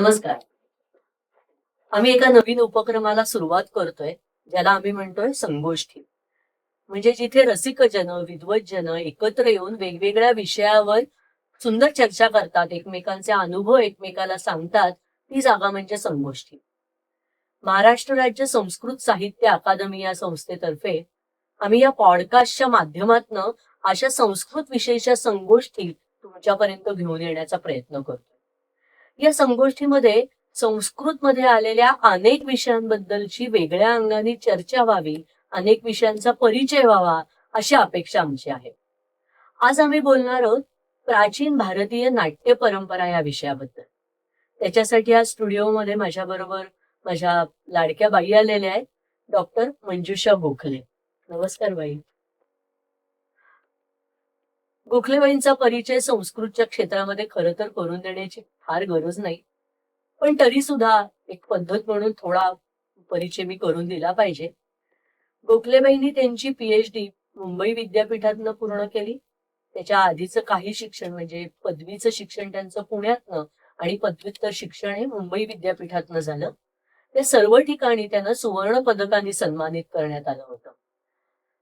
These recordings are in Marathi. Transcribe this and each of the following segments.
नमस्कार. आम्ही एका नवीन उपक्रमाला सुरुवात करतोय, ज्याला आम्ही म्हणतोय संगोष्ठी. म्हणजे जिथे रसिकजन, विद्वज्जन एकत्र येऊन वेगवेगळ्या विषयावर सुंदर चर्चा करतात, एकमेकांचे अनुभव एकमेकाला सांगतात, ती जागा म्हणजे संगोष्ठी. महाराष्ट्र राज्य संस्कृत साहित्य अकादमी या संस्थेतर्फे आम्ही या पॉडकास्टच्या माध्यमातून अशा संस्कृत विषयीच्या संगोष्ठी तुमच्यापर्यंत घेऊन येण्याचा प्रयत्न करतो. या संगोष्ठीमध्ये संस्कृतमध्ये आलेल्या अनेक विषयांबद्दलची वेगळ्या अंगाने चर्चा व्हावी, अनेक विषयांचा परिचय व्हावा, अशी अपेक्षा आमची आहे. आज आम्ही बोलणार आहोत प्राचीन भारतीय नाट्य परंपरा या विषयाबद्दल. त्याच्यासाठी आज स्टुडिओमध्ये माझ्याबरोबर माझ्या लाडक्या बाई आलेल्या आहेत, डॉक्टर मंजुषा गोखले. नमस्कार बाई. गोखलेबाईंचा परिचय संस्कृतच्या क्षेत्रामध्ये खरं तर करून देण्याची फार गरज नाही, पण तरी सुद्धा एक पद्धत म्हणून थोडा परिचय मी करून दिला पाहिजे. गोखलेबाईंनी त्यांची पीएचडी मुंबई विद्यापीठातनं पूर्ण केली. त्याच्या आधीचं काही शिक्षण म्हणजे पदवीचं शिक्षण त्यांचं पुण्यातनं आणि पदव्युत्तर शिक्षण हे मुंबई विद्यापीठातनं झालं. ते सर्व ठिकाणी त्यांना सुवर्ण पदकाने सन्मानित करण्यात आलं होतं.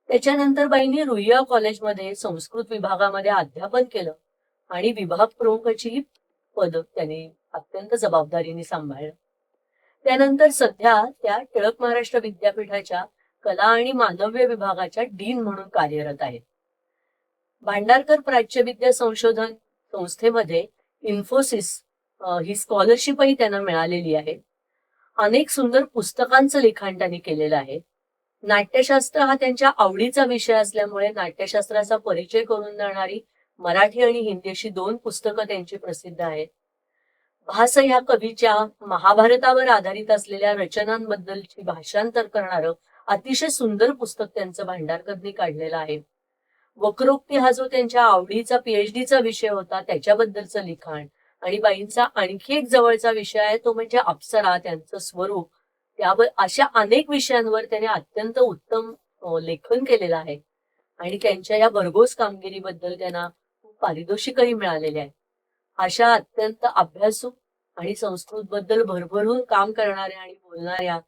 त्याच्यानंतर बाईंनी रुईया कॉलेजमध्ये संस्कृत विभागामध्ये अध्यापन केलं आणि विभाग प्रमुखाची पद त्यांनी अत्यंत जबाबदारीने सांभाळलं. त्यानंतर सध्या त्या टिळक महाराष्ट्र विद्यापीठाच्या कला आणि मानव्य विभागाच्या डीन म्हणून कार्यरत आहेत. भांडारकर प्राच्यविद्या संशोधन संस्थेमध्ये इन्फोसिस ही स्कॉलरशिपही त्यांना मिळालेली आहे. अनेक सुंदर पुस्तकांचं लिखाण त्यांनी केलेलं आहे. नाट्यशास्त्र हा त्यांच्या आवडीचा विषय असल्यामुळे नाट्यशास्त्राचा परिचय करून देणारी मराठी आणि हिंदी अशी 2 पुस्तकं त्यांची प्रसिद्ध आहेत. भास या कवीच्या महाभारतावर आधारित असलेल्या रचनांबद्दलची भाषांतर करणारं अतिशय सुंदर पुस्तक त्यांचं भांडारकरनी काढलेलं आहे. वक्रोक्ती हा जो त्यांच्या आवडीचा पीएचडीचा विषय होता त्याच्याबद्दलचं लिखाण आणि बाईंचा आणखी एक जवळचा विषय आहे तो म्हणजे अप्सरा, त्यांचं स्वरूप. त्यावर अशा अनेक विषयांवर त्याने अत्यंत उत्तम लेखन केलेलं आहे आणि त्यांच्या या भरघोस कामगिरीबद्दल त्यांना पारितोषिकही मिळालेले आहे. अशा अत्यंत अभ्यासू आणि संस्कृत बद्दल भरभरून काम करणाऱ्या आणि बोलणाऱ्या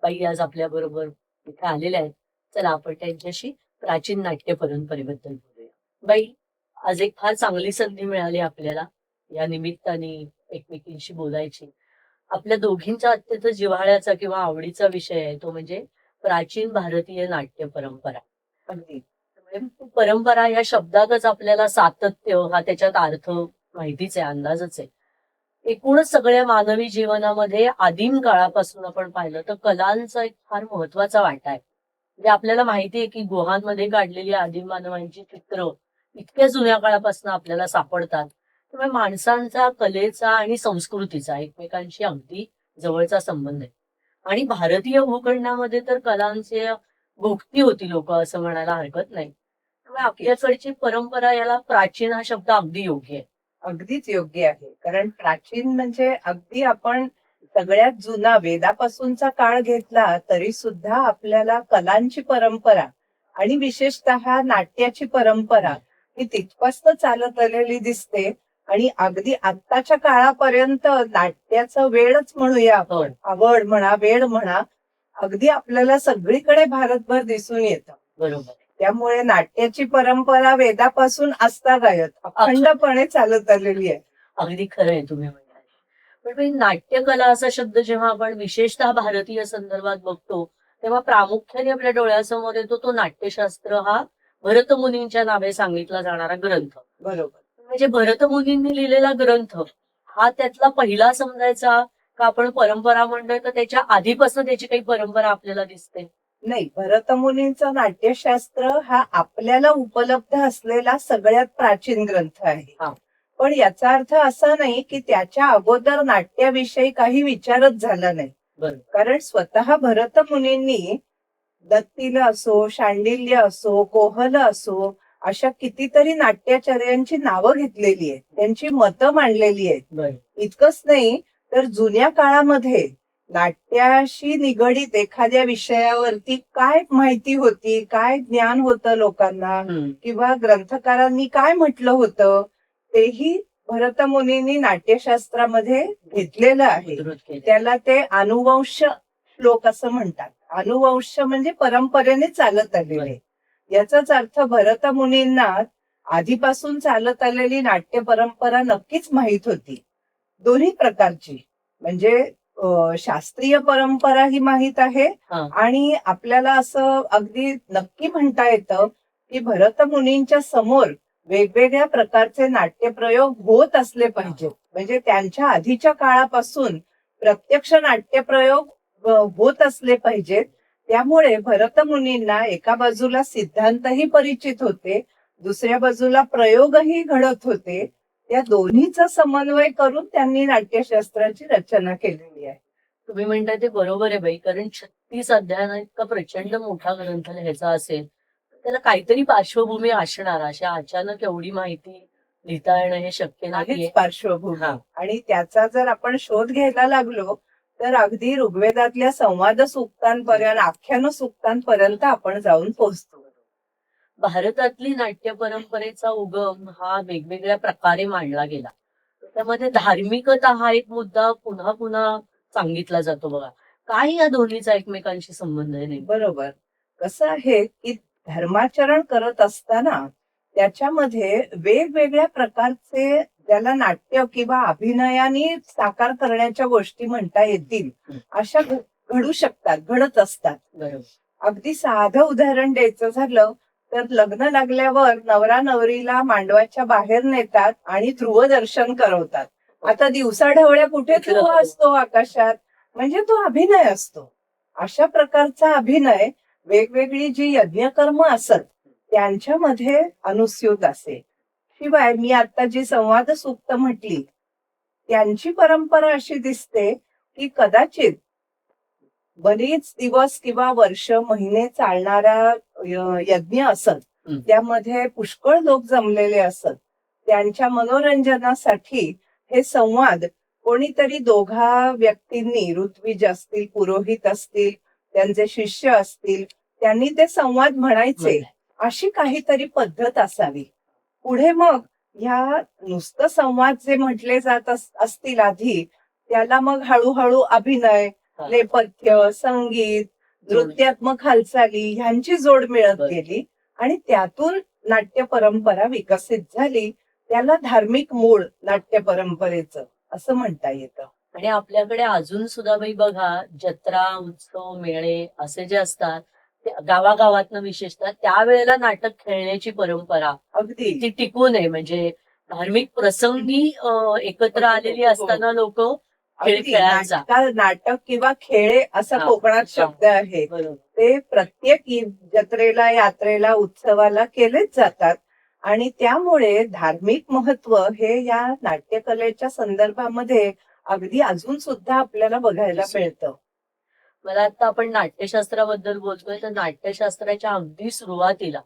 बाई आज आपल्या बरोबर इथे आलेल्या आहेत. चला आपण त्यांच्याशी प्राचीन नाट्य परंपरेबद्दल बोलूया. बाई, आज एक फार चांगली संधी मिळाली आपल्याला या निमित्ताने एकमेकींशी बोलायची. आपल्या दोघींचा अत्यंत जिव्हाळ्याचा किंवा आवडीचा विषय आहे तो म्हणजे प्राचीन भारतीय नाट्य परंपरा. अगदी परंपरा या शब्दातच आपल्याला सातत्य हा त्याच्यात अर्थ माहितीच आहे, अंदाजच आहे. एकूणच सगळ्या मानवी जीवनामध्ये आदिम काळापासून आपण पाहिलं तर कलांचा एक फार महत्वाचा वाटा आहे. म्हणजे आपल्याला माहिती आहे की गुहांमध्ये काढलेली आदिम मानवांची चित्र इतक्या जुन्या काळापासून आपल्याला सापडतात. त्यामुळे माणसांचा कलेचा आणि संस्कृतीचा एकमेकांशी अगदी जवळचा संबंध आहे. आणि भारतीय भूखंडामध्ये तर कलांची भोगती होती लोक, असं म्हणायला हरकत नाही. त्यामुळे आपल्याकडची परंपरा याला प्राचीन हा शब्द अगदी योग्य आहे. अगदीच योग्य आहे. कारण प्राचीन म्हणजे अगदी आपण सगळ्यात जुना वेदापासूनचा काळ घेतला तरी सुद्धा आपल्याला कलांची परंपरा आणि विशेषतः नाट्याची परंपरा ही तिथपासून चालत आलेली दिसते. आणि अगदी आत्ताच्या काळापर्यंत नाट्याचं वेळच म्हणूया आपण, आवड म्हणा, वेळ म्हणा, अगदी आपल्याला सगळीकडे भारतभर दिसून येतं. बरोबर. त्यामुळे नाट्याची परंपरा वेदापासून आस्थागायत अखंडपणे चालत आलेली आहे. अगदी खरं आहे तुम्ही म्हणताय. पण नाट्यकला असा शब्द जेव्हा आपण विशेषतः भारतीय संदर्भात बघतो तेव्हा प्रामुख्याने आपल्या डोळ्यासमोर येतो तो नाट्यशास्त्र हा भरतमुनींच्या नावे सांगितला जाणारा ग्रंथ. बरोबर. म्हणजे भरतमुनींनी लिहिलेला ग्रंथ हा त्यातला पहिला समजायचा का आपण परंपरा म्हणतोय तर त्याच्या आधीपासून त्याची काही परंपरा आपल्याला दिसते? नाही, भरतमुनींचा नाट्यशास्त्र हा आपल्याला उपलब्ध असलेला सगळ्यात प्राचीन ग्रंथ आहे. पण याचा अर्थ असा नाही की त्याच्या अगोदर नाट्याविषयी काही विचारच झाला नाही. कारण स्वतः भरतमुनींनी दत्तीला असो, शांडिल्य असो, कोहल असो, अशा कितीतरी नाट्याचार्यांची नावं घेतलेली आहेत, त्यांची मतं मांडलेली आहेत. इतकंच नाही तर जुन्या काळामध्ये नाट्याशी निगडीत एखाद्या विषयावरती काय माहिती होती, काय ज्ञान होतं लोकांना, किंवा ग्रंथकारांनी काय म्हटलं होतं, तेही भरतमुनींनी नाट्यशास्त्रामध्ये घेतलेलं आहे. उद्धृत केले. त्याला ते अनुवंश श्लोक असं म्हणतात. अनुवंश म्हणजे परंपरेने चालत आलेले. याचाच अर्थ भरतमुनींना आधीपासून चालत आलेली नाट्य परंपरा नक्कीच माहीत होती, दोन्ही प्रकारची. म्हणजे शास्त्रीय परंपरा ही माहीत आहे हा. आणि आपल्याला असं अगदी नक्की म्हणता येतं की भरतमुनींच्या समोर वेगवेगळ्या प्रकारचे नाट्यप्रयोग होत असले पाहिजेत. म्हणजे त्यांच्या आधीच्या काळापासून प्रत्यक्ष नाट्यप्रयोग होत असले पाहिजेत. त्यामुळे भरतमुनींना एका बाजूला सिद्धांतही परिचित होते, दुसऱ्या बाजूला प्रयोगही घडत होते. या दोन्हीचा समन्वय करून त्यांनी नाट्यशास्त्राची रचना केलेली आहे. तुम्ही म्हणताय ते बरोबर आहे बाई, कारण 36 अध्यायांना इतका प्रचंड मोठा ग्रंथ लिहायचा असेल तर त्याला काहीतरी पार्श्वभूमी असणार. अशा अचानक एवढी माहिती लिहिता येणं हे शक्य नाहीये. नाहीच पार्श्वभूमी. हा. आणि त्याचा जर आपण शोध घ्यायला लागलो तर अगदी ऋग्वेदातल्या संवाद सूक्तांपर्यंत, आख्यान सूक्तांपर्यंत आपण जाऊन पोहोचतो. भारतातली नाट्य परंपरेचा उगम हा वेगवेगळ्या प्रकारे मांडला गेला. त्यामध्ये धार्मिकता हा एक मुद्दा पुन्हा पुन्हा सांगितला जातो बघा. काय या दोन्हीचा एकमेकांशी संबंध आहे नेमका? बरोबर. कसं आहे की धर्माचरण करत असताना त्याच्यामध्ये वेगवेगळ्या प्रकारचे ज्याला नाट्य किंवा अभिनयाने साकार करण्याच्या गोष्टी म्हणता येतील अशा घडू शकतात, घडत असतात. बरोबर. अगदी साधं उदाहरण द्यायचं झालं तर लग्न लागल्यावर नवरा नवरीला मांडवाच्या बाहेर नेतात आणि ध्रुव दर्शन करवतात. आता दिवसा ढवळ्या कुठे ध्रुव असतो आकाशात, म्हणजे तो अभिनय असतो. अशा प्रकारचा अभिनय वेगवेगळी जी यज्ञकर्म असत त्यांच्यामध्ये अनुस्यूत असे. शिवाय मी आता जी संवाद सूक्त म्हटली त्यांची परंपरा अशी दिसते की कदाचित बरेच दिवस किंवा वर्ष, महिने चालणारा यज्ञ असत. त्यामध्ये पुष्कळ लोक जमलेले असत. त्यांच्या मनोरंजनासाठी हे संवाद कोणीतरी दोघा व्यक्तींनी, ऋत्विज असतील, पुरोहित असतील, त्यांचे शिष्य असतील, त्यांनी ते संवाद म्हणायचे अशी काहीतरी पद्धत असावी. पुढे मग ह्या नुसतं संवाद जे म्हटले जात असतील आधी, त्याला मग हळूहळू अभिनय, नेपथ्य, संगीत, नृत्यात्मक हालचाली ह्यांची जोड मिळत गेली आणि त्यातून नाट्य परंपरा विकसित झाली. त्याला धार्मिक मूळ नाट्य परंपरेचं असं म्हणता येतं. आणि आपल्याकडे अजून सुद्धा बाई बघा, जत्रा, उत्सव, मेळे असे जे असतात ते गावागावातनं विशेषतः त्यावेळेला नाटक खेळण्याची परंपरा अगदी ती टिकून आहे. म्हणजे धार्मिक प्रसंगी एकत्र आलेली असताना लोक खेळ अगदी खेळायचा. नाटक किंवा खेळे असा कोकणात शब्द आहे. बरोबर. ते प्रत्येक जत्रेला, यात्रेला, उत्सवाला केलेच जातात आणि त्यामुळे धार्मिक महत्व हे या नाट्यकलेच्या संदर्भामध्ये अगदी अजून सुद्धा आपल्याला बघायला मिळतं. मला आता आपण नाट्यशास्त्राबद्दल बोलतोय तर नाट्यशास्त्राच्या अगदी सुरुवातीला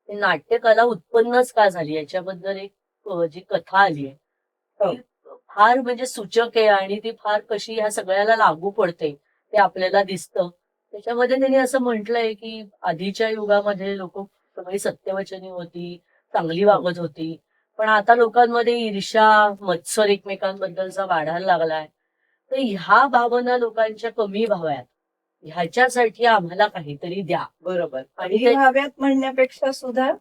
नाट्यकला उत्पन्नच का झाली याच्याबद्दल एक जी कथा आली आहे ती फार म्हणजे सूचक आहे आणि ती फार कशी ह्या सगळ्याला लागू पडते ते आपल्याला दिसतं. त्याच्यामध्ये त्यांनी असं म्हटलंय की आधीच्या युगामध्ये लोक सगळी सत्यवचनी होती, चांगली वागत होती, पण आता लोकांमध्ये ईर्ष्या, मत्सर एकमेकांबद्दलचा वाढायला लागलाय. तर ह्या भावना लोकांच्या कमी व्हाव्यात ह्याच्यासाठी आम्हाला काहीतरी द्या. बरोबर. आणि आणि व्हाव्यात म्हणण्यापेक्षा सुद्धा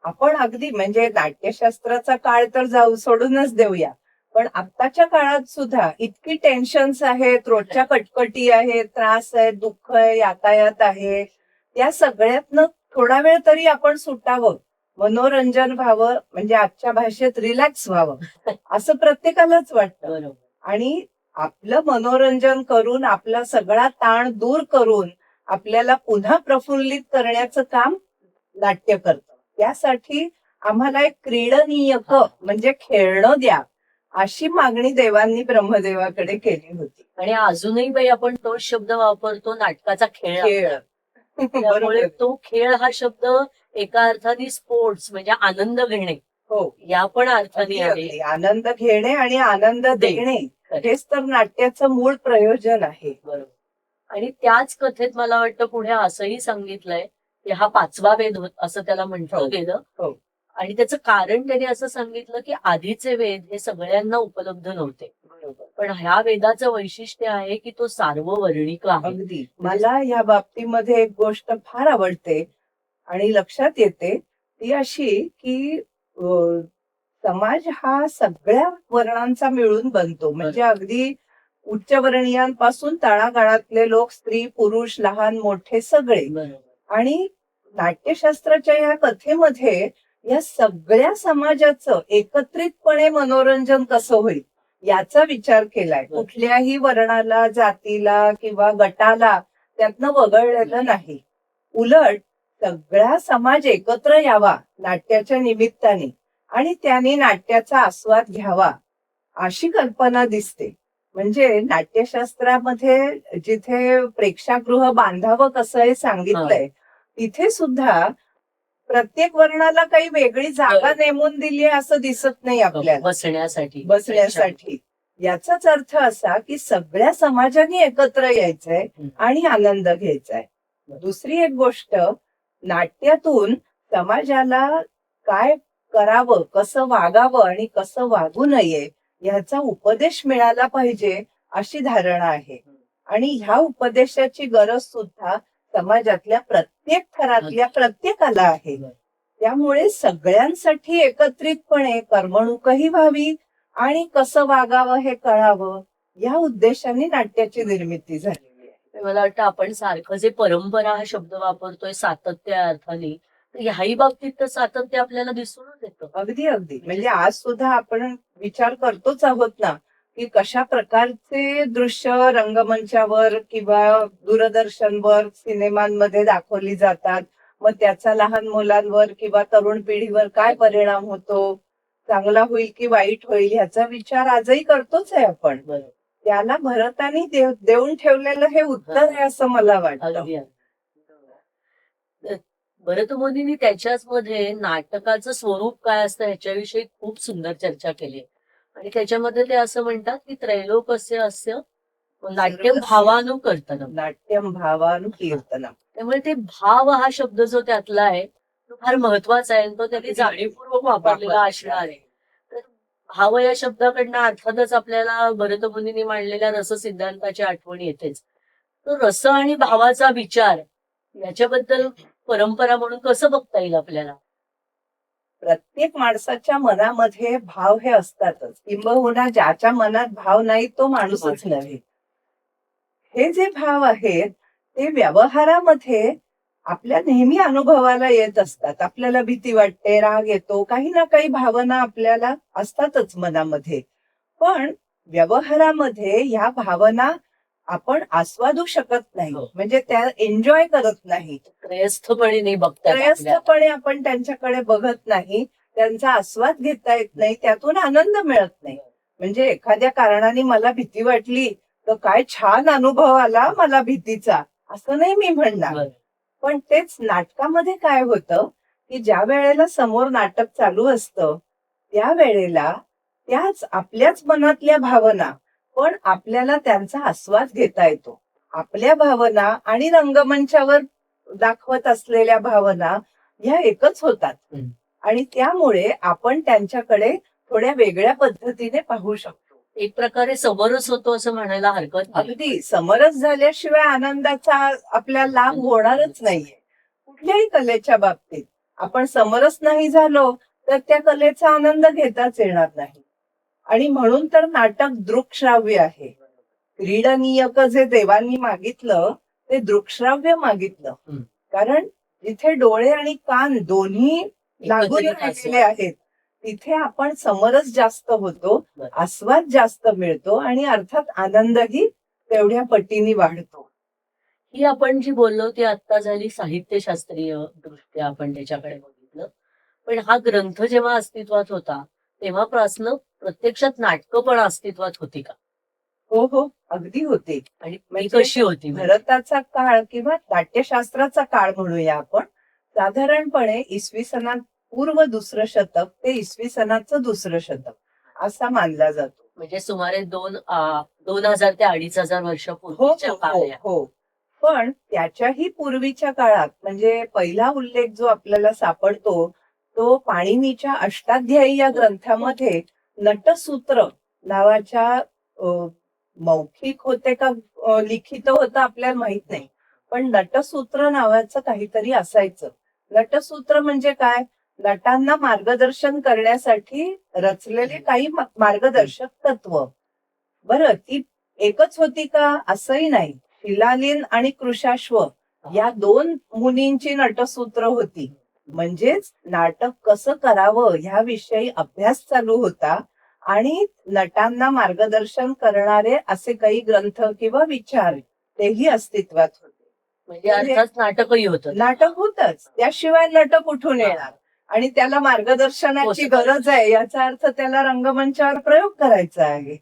आपण अगदी म्हणजे नाट्यशास्त्राचा काळ तर जाऊ सोडूनच देऊया, पण आत्ताच्या काळात सुद्धा इतकी टेन्शन्स आहेत, रोजच्या कटकटी आहेत, त्रास आहे, दुःख आहे, यातायात आहे, त्या सगळ्यातनं थोडा वेळ तरी आपण सुटावं, मनोरंजन व्हावं, म्हणजे आजच्या भाषेत रिलॅक्स व्हावं असं प्रत्येकालाच वाटतं. बरोबर. आणि आपलं मनोरंजन करून आपला सगळा ताण दूर करून आपल्याला पुन्हा प्रफुल्लित करण्याचं काम नाट्य करतं. त्यासाठी आम्हाला एक क्रीडनीयक म्हणजे खेळणं द्या अशी मागणी देवांनी ब्रह्मदेवाकडे केली होती. आणि अजूनही बाई आपण तोच शब्द वापरतो, नाटकाचा खेळ. खेळ. त्यामुळे तो खेळ हा शब्द एका अर्थाने स्पोर्ट्स म्हणजे आनंद घेणे हो, या पण अर्थाने आहे. अगदी. आनंद घेणे आणि आनंद देणे हेच तर नाट्याचं मूळ प्रयोजन आहे. बरोबर. आणि त्याच कथेत मला वाटतं पुढे असंही सांगितलंय की हा 5वा वेद असं त्याला म्हटलं हो. गेलं. हो. आणि त्याचं कारण त्याने असं सांगितलं की आधीचे वेद हे सगळ्यांना उपलब्ध नव्हते. पण ह्या वेदाचं वैशिष्ट्य आहे की तो सार्ववर्णिक आहे. अगदी. मला या बाबतीमध्ये एक गोष्ट फार आवडते आणि लक्षात येते ती अशी की समाज हा सगळ्या वर्णांचा मिळून बनतो. म्हणजे अगदी उच्चवर्णीयांपासून तळागाळातले लोक, स्त्री पुरुष लहान मोठे सगळे. बरोबर. आणि नाट्यशास्त्राच्या या कथेमध्ये या सगळ्या समाजाचं एकत्रितपणे मनोरंजन कसं होईल याचा विचार केलाय. कुठल्याही वर्णाला, जातीला किंवा गटाला त्यातनं वगळलेलं नाही. उलट सगळा समाज एकत्र यावा नाट्याच्या निमित्ताने आणि त्याने नाट्याचा आस्वाद घ्यावा अशी कल्पना दिसते. म्हणजे नाट्यशास्त्रामध्ये जिथे प्रेक्षागृह बांधावं कसं हे सांगितलंय तिथे सुद्धा प्रत्येक वर्णाला काही वेगळी जागा नेमून दिली आहे असं दिसत नाही आपल्याला बसण्यासाठी. याचाच अर्थ असा की सगळ्या समाजाने एकत्र यायचंय आणि आनंद घ्यायचाय. दुसरी एक गोष्ट, नाट्यातून समाजाला काय करावं, कसं वागावं आणि कसं वागू नये ह्याचा उपदेश मिळाला पाहिजे अशी धारणा आहे. आणि ह्या उपदेशाची गरज सुद्धा समाजातल्या प्रत्येक थरातल्या प्रत्येकाला आहे. त्यामुळे सगळ्यांसाठी एकत्रितपणे करमणूकही व्हावी आणि कसं वागावं हे कळावं या उद्देशाने नाट्याची निर्मिती झालेली आहे. मला वाटतं आपण सारखं जे परंपरा हा शब्द वापरतोय सातत्य या अर्थाने, तर ह्याही बाबतीत तर सातत्य आपल्याला दिसूनच येतं. अगदी अगदी. म्हणजे आज सुद्धा आपण विचार करतोच आहोत ना की कशा प्रकारचे दृश्य रंगमंचावर किंवा दूरदर्शनवर सिनेमांमध्ये दाखवली जातात. मग त्याचा लहान मुलांवर किंवा तरुण पिढीवर काय परिणाम होतो, चांगला होईल की वाईट होईल ह्याचा विचार आजही करतोच आहे आपण. त्याला भरताने देऊन ठेवलेलं हे उत्तर आहे असं मला वाटतं. भरतमुनींनी त्याच्याच मध्ये नाटकाचं स्वरूप काय असतं ह्याच्याविषयी खूप सुंदर चर्चा केली. आणि त्याच्यामध्ये ते असं म्हणतात की त्रैलोकस्य अस्य नाट्यम भावानुकीर्तनम. नाट्यम भावानुकीर्तनम. त्यामुळे ते भाव हा शब्द जो त्यातला आहे तो फार महत्वाचा आहे. तो त्यांनी जाणीवपूर्वक वापरलेला असणार आहे. तर भाव या शब्दाकडनं अर्थातच आपल्याला भरतमुनींनी मांडलेल्या रस सिद्धांताची आठवण येतेच. तो रस आणि भावाचा विचार याच्याबद्दल परंपरा म्हणून कसं बघता येईल आपल्याला? प्रत्येक माणसाच्या मनामध्ये भाव हे असतातच. किंबहुना ज्याच्या मनात भाव नाही तो माणूसच नव्हे. हे जे भाव आहेत ते व्यवहारामध्ये आपल्या नेहमी अनुभवाला येत असतात. आपल्याला भीती वाटते, राग येतो, काही ना काही भावना आपल्याला असतातच मनामध्ये. पण व्यवहारामध्ये ह्या भावना आपण आस्वादू शकत नाही. म्हणजे त्या एन्जॉय करत नाही. त्रयस्थपणे नाही बघता, त्रयस्थपणे आपण त्यांच्याकडे बघत नाही, त्यांचा आस्वाद घेता येत नाही, त्यातून आनंद मिळत नाही. म्हणजे एखाद्या कारणाने मला भीती वाटली तर काय छान अनुभव आला मला भीतीचा असं नाही मी म्हणणार. पण तेच नाटकामध्ये काय होतं की ज्या वेळेला समोर नाटक चालू असतं त्या वेळेला त्याच आपल्याच मनातल्या भावना पण आपल्याला त्यांचा आस्वाद घेता येतो. आपल्या भावना आणि रंगमंचावर दाखवत असलेल्या भावना ह्या एकच होतात. आणि त्यामुळे आपण त्यांच्याकडे थोड्या वेगळ्या पद्धतीने पाहू शकतो. एक प्रकारे समरस होतो असं म्हणायला हरकत नाही. अगदी समरस झाल्याशिवाय आनंदाचा आपल्याला लाभ होणारच नाहीये. कुठल्याही कलेच्या बाबतीत आपण समरस नाही झालो तर त्या कलेचा आनंद घेताच येणार नाही. आणि म्हणून तर नाटक दृक्श्राव्य आहे. क्रीडनीयक जे देवांनी मागितलं ते दृक्श्राव्य मागितलं. कारण जिथे डोळे आणि कान दोन्ही लागून राहिलेले आहेत तिथे आपण समरस जास्त होतो, आस्वाद जास्त मिळतो आणि अर्थात आनंदही तेवढ्या पटीने वाढतो. ही आपण जी बोललो ती आता झाली साहित्यशास्त्रीय दृष्ट्या आपण त्याच्याकडे बघितलं. पण हा ग्रंथ जेव्हा अस्तित्वात होता तेव्हापासून प्रत्यक्षात नाटकं पण अस्तित्वात होती का? हो हो, अगदी होती. आणि कशी होती? भरताचा काळ किंवा नाट्यशास्त्राचा काळ म्हणूया आपण, साधारणपणे इसवी सनात पूर्व दुसरं शतक ते इसवी सनाचं दुसरं शतक असा मानला जातो. म्हणजे सुमारे 2000 ते 2500 वर्षापूर्वीच्या काळ. हो. पण त्याच्याही पूर्वीच्या काळात म्हणजे पहिला उल्लेख जो आपल्याला सापडतो तो पाणिनीच्या अष्टाध्यायी या ग्रंथामध्ये नटसूत्र नावाच्या मौखिक होते का लिखित होतं आपल्याला माहित नाही, पण नटसूत्र नावाचं काहीतरी असायचं. नटसूत्र म्हणजे काय? नटांना मार्गदर्शन करण्यासाठी रचलेले काही मार्गदर्शक तत्व. बरं, ती एकच होती का? असंही नाही. शिलालीन आणि कृशाश्व या 2 मुनींची नटसूत्र होती. म्हणजेच नाटक कसं करावं ह्याविषयी अभ्यास चालू होता आणि नटांना मार्गदर्शन करणारे असे काही ग्रंथ किंवा विचार तेही अस्तित्वात होते. म्हणजे अर्थात नाटकही होतं. नाटक होतच, त्याशिवाय नाटक कुठून येणार? आणि त्याला मार्गदर्शनाची गरज आहे, याचा अर्थ त्याला रंगमंचावर प्रयोग करायचा आहे.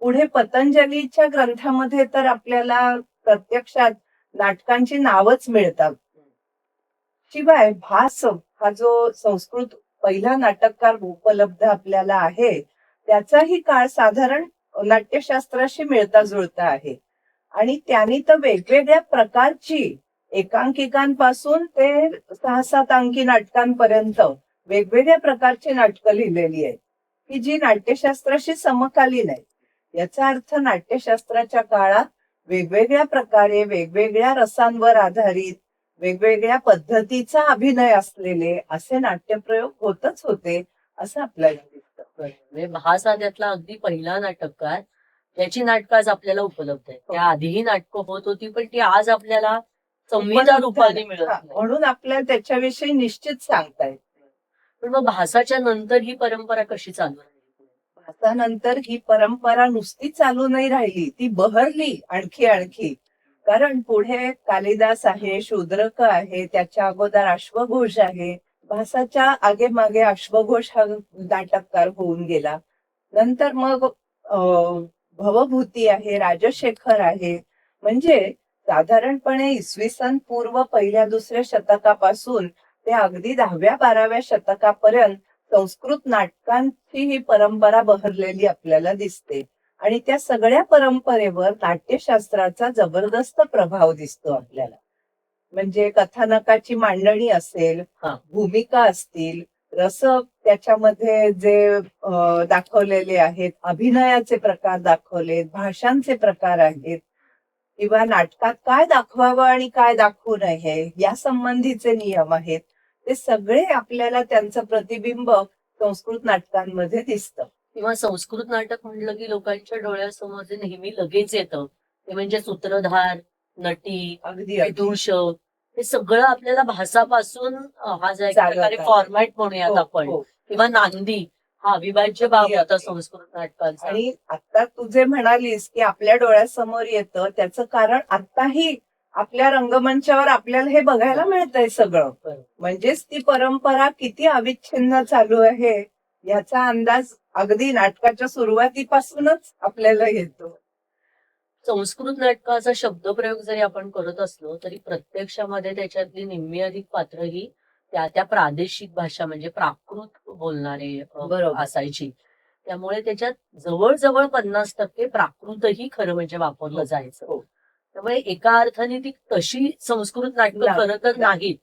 पुढे पतंजलीच्या ग्रंथामध्ये तर आपल्याला प्रत्यक्षात नाटकांची नावच मिळतात. शिवाय भास हा जो संस्कृत पहिला नाटककार उपलब्ध आपल्याला आहे, त्याचाही काळ साधारण नाट्यशास्त्राशी मिळता जुळता आहे. आणि त्यांनी तर वेगवेगळ्या प्रकारची एकांकिकांपासून ते 6-7 अंकी नाटकांपर्यंत वेगवेगळ्या प्रकारची नाटकं लिहिलेली आहेत, की जी नाट्यशास्त्राशी समकालीन आहेत. याचा अर्थ नाट्यशास्त्राच्या काळात वेगवेगळ्या प्रकारे वेगवेगळ्या रसांवर आधारित वेगवेगळ्या पद्धतीचा अभिनय असलेले असे नाट्यप्रयोग होतच होते असं आपल्याला दिसतं. म्हणजे भास हा त्यातला अगदी पहिला नाटककार, त्याची नाटकं आज आपल्याला उपलब्ध आहेत. त्या आधीही नाटकं होत होती, पण ती आज आपल्याला संविधान रूपाने मिळत नाही. म्हणून आपल्याला त्याच्याविषयी निश्चित सांगता येत. पण मग भासाच्या नंतर ही परंपरा कशी चालू राहिली? भासानंतर ही परंपरा नुसती चालू नाही राहिली, ती बहरली आणखी आणखी. कारण पुढे कालिदास आहे, शूद्रक आहे, त्याच्या अगोदर अश्वघोष आहे. भासाच्या आगे मागे अश्वघोष हा नाटककार होऊन गेला. नंतर मग भवभूती आहे, राजशेखर आहे. म्हणजे साधारणपणे इसवी सन पूर्व 1-2 शतकापासून ते अगदी 10व्या-12व्या शतकापर्यंत संस्कृत नाटकांची ही परंपरा बहरलेली आपल्याला दिसते. आणि त्या सगळ्या परंपरेवर नाट्यशास्त्राचा जबरदस्त प्रभाव दिसतो आपल्याला. म्हणजे कथानकाची मांडणी असेल, भूमिका असतील, रस त्याच्यामध्ये जे दाखवलेले आहेत, अभिनयाचे प्रकार दाखवलेत, भाषांचे प्रकार आहेत, किंवा नाटकात काय दाखवावं आणि काय दाखवू नये या संबंधीचे नियम आहेत, ते सगळे आपल्याला त्यांचं प्रतिबिंब संस्कृत नाटकांमध्ये दिसतं. किंवा संस्कृत नाटक म्हटलं की लोकांच्या डोळ्यासमोर जे नेहमी लगेच येतं ते म्हणजे सूत्रधार, नटी, अगदी विदूष, हे सगळं आपल्याला भासापासून हा जो एक चालत प्रकारे आहे. फॉर्मॅट म्हणूयात हो, आपण, हो. किंवा नांदी हा अविभाज्य भाग अगदी, होता अगदी. संस्कृत नाटकांचा. आणि आता तू जे म्हणालीस की आपल्या डोळ्यासमोर येतं, त्याचं कारण आताही आपल्या रंगमंचावर आपल्याला हे बघायला मिळतंय सगळं. बरोबर. म्हणजेच ती परंपरा किती अविच्छिन्न चालू आहे याचा अंदाज अगदी नाटकाच्या सुरुवातीपासूनच आपल्याला येतो. संस्कृत नाटकाचा शब्दप्रयोग जरी आपण करत असलो तरी प्रत्यक्षामध्ये त्याच्यातली निम्मी अधिक पात्र ही त्या त्या प्रादेशिक भाषा म्हणजे प्राकृत बोलणारे बरोबर. असायची. त्यामुळे त्याच्यात जवळजवळ 50% प्राकृतही खरं म्हणजे वापरलं हो, जायचं. हो. त्यामुळे एका अर्थाने ती तशी संस्कृत नाटकं नाही, खरं तर नाहीत.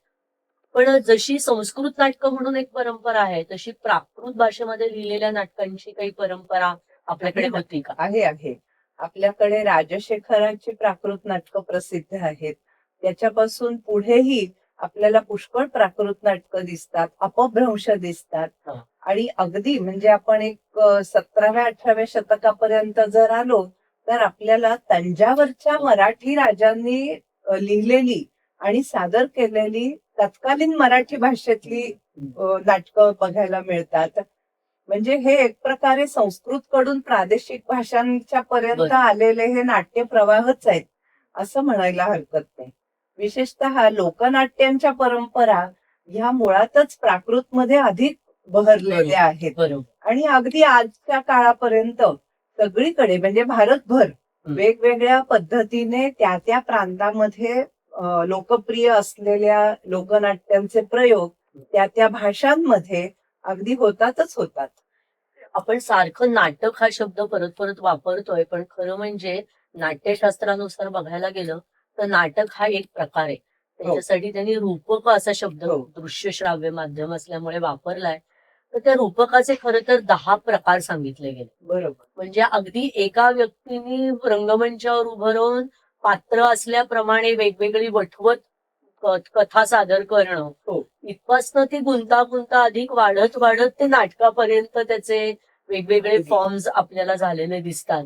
पण जशी संस्कृत नाटकं म्हणून एक परंपरा आहे तशी प्राकृत भाषेमध्ये लिहिलेल्या नाटकांची काही परंपरा आपल्याकडे होती का? आहे. आपल्याकडे राजशेखरांची प्राकृत नाटकं प्रसिद्ध आहेत. त्याच्यापासून पुढेही आपल्याला पुष्कळ प्राकृत नाटकं दिसतात, अपभ्रंश दिसतात. हा. आणि अगदी म्हणजे आपण एक 17व्या-18व्या शतकापर्यंत जर आलो तर आपल्याला तंजावरच्या मराठी राजांनी लिहिलेली आणि सादर केलेली तत्कालीन मराठी भाषेतली नाटकं बघायला मिळतात. म्हणजे हे एक प्रकारे संस्कृत कडून प्रादेशिक भाषांच्या पर्यंत आलेले हे नाट्य प्रवाहच आहेत असं म्हणायला हरकत नाही. विशेषतः लोकनाट्यांच्या परंपरा ह्या मुळातच प्राकृत मध्ये अधिक बहरलेल्या आहेत. बरोबर. आणि अगदी आजच्या काळापर्यंत सगळीकडे म्हणजे भारतभर वेगवेगळ्या पद्धतीने त्या त्या प्रांतामध्ये लोकप्रिय असलेल्या लोकनाट्यांचे प्रयोग त्या त्या भाषांमध्ये अगदी होतातच होतात. आपण सारखं नाटक हा शब्द परत परत वापरतोय, पण खरं म्हणजे नाट्यशास्त्रानुसार बघायला गेलं तर नाटक हा एक प्रकार आहे. त्याच्यासाठी त्यांनी रूपक असा शब्द हो. दृश्य श्राव्य माध्यम असल्यामुळे वापरलाय. तर त्या रूपकाचे खरं तर 10 प्रकार सांगितले गेले. बरोबर. म्हणजे अगदी एका व्यक्तीने रंगमंचावर उभं राहून पात्र असल्याप्रमाणे वेगवेगळी वठवत कथा सादर करणं, हो. इथपासनं ती गुंतागुंता अधिक वाढत वाढत ते नाटकापर्यंत त्याचे वेगवेगळे अगदी. फॉर्म्स आपल्याला झालेले दिसतात.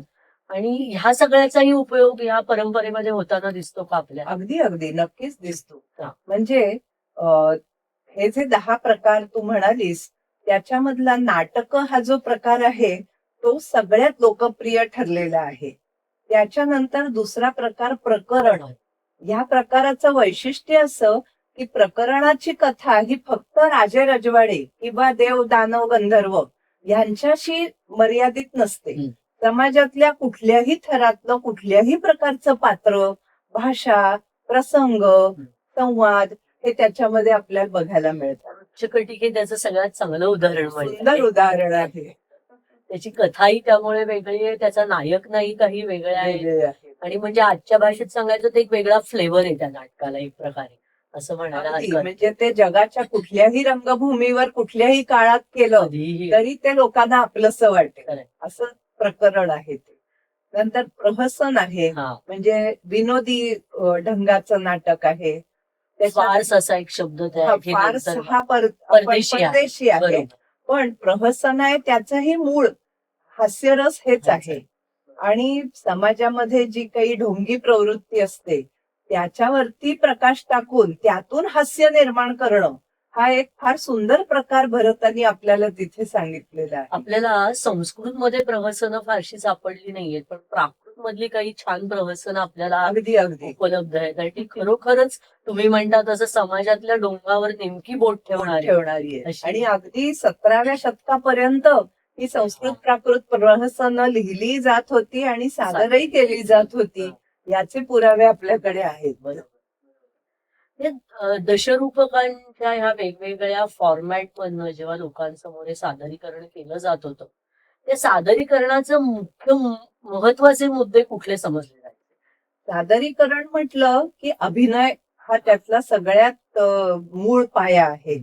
आणि ह्या सगळ्याचाही उपयोग या परंपरेमध्ये होताना दिसतो का आपल्या? अगदी अगदी नक्कीच दिसतो. हा. म्हणजे हे जे 10 प्रकार तू म्हणालीस त्याच्यामधला नाटक हा जो प्रकार आहे तो सगळ्यात लोकप्रिय ठरलेला आहे. त्याच्यानंतर दुसरा प्रकार प्रकरण. या प्रकाराचं वैशिष्ट्य असं की प्रकरणाची कथा ही फक्त राजे रजवाडे किंवा देव दानव गंधर्व यांच्याशी मर्यादित नसते. समाजातल्या कुठल्याही थरातलं कुठल्याही प्रकारचं पात्र, भाषा, प्रसंग, संवाद हे त्याच्यामध्ये आपल्याला बघायला मिळतात. उच्चकटिक हे त्याचं सगळ्यात चांगलं उदाहरण सुंदर म्हणजे उदाहरण आहे. त्याची कथाही त्यामुळे वेगळी आहे, त्याचा नायक नाही काही वेगळा आहे. वेगळे आहे. आणि म्हणजे आजच्या भाषेत सांगायचं तर एक वेगळा फ्लेवर आहे त्या नाटकाला एक प्रकारे, असं म्हणायला अगदी, हरकत म्हणजे ते जगाच्या कुठल्याही रंगभूमीवर कुठल्याही काळात केलं कधीही. तरी ते लोकांना आपलंसं वाटेल खरंय. असं प्रकरण आहे ते. नंतर प्रहसन आहे, हा. म्हणजे विनोदी ढंगाचं नाटक आहे. फार्स असा एक शब्द त्या फार्स नंतर हा परदेशी आहे. परदेशी आहे. बरोबर. पण प्रहसन आहे त्याचंही मूळ हास्यरस हेच आहे. आणि समाजामध्ये जी काही ढोंगी प्रवृत्ती असते त्याच्यावरती प्रकाश टाकून त्यातून हास्य निर्माण करणं हा एक फार सुंदर प्रकार भरतानी आपल्याला तिथे सांगितलेला आहे. आपल्याला संस्कृत मध्ये प्रहसनं फारशी सापडली नाहीयेत, पण प्राकृत मधली काही छान प्रहसनं आपल्याला अगदी अगदी उपलब्ध आहेत. आणि ती खरोखरच तुम्ही म्हणता तसं समाजातल्या डोंगावर नेमकी बोट ठेवणारी ठेवणारी आहे. अशी. आणि अगदी 17व्या शतकापर्यंत ही संस्कृत प्राकृत प्रहसनं लिहिली जात होती आणि सादरही केली जात होती. याचे पुरावे आपल्याकडे आहेत. दशरूपकांच्या ह्या वेगवेगळ्या फॉर्मॅट मधनं जेव्हा लोकांसमोर हे सादरीकरण केलं जात होतं, त्या सादरीकरणाचं मुख्य महत्वाचे मुद्दे कुठले समजले जायचे? सादरीकरण म्हटलं की अभिनय हा त्यातला सगळ्यात मूळ पाया आहे.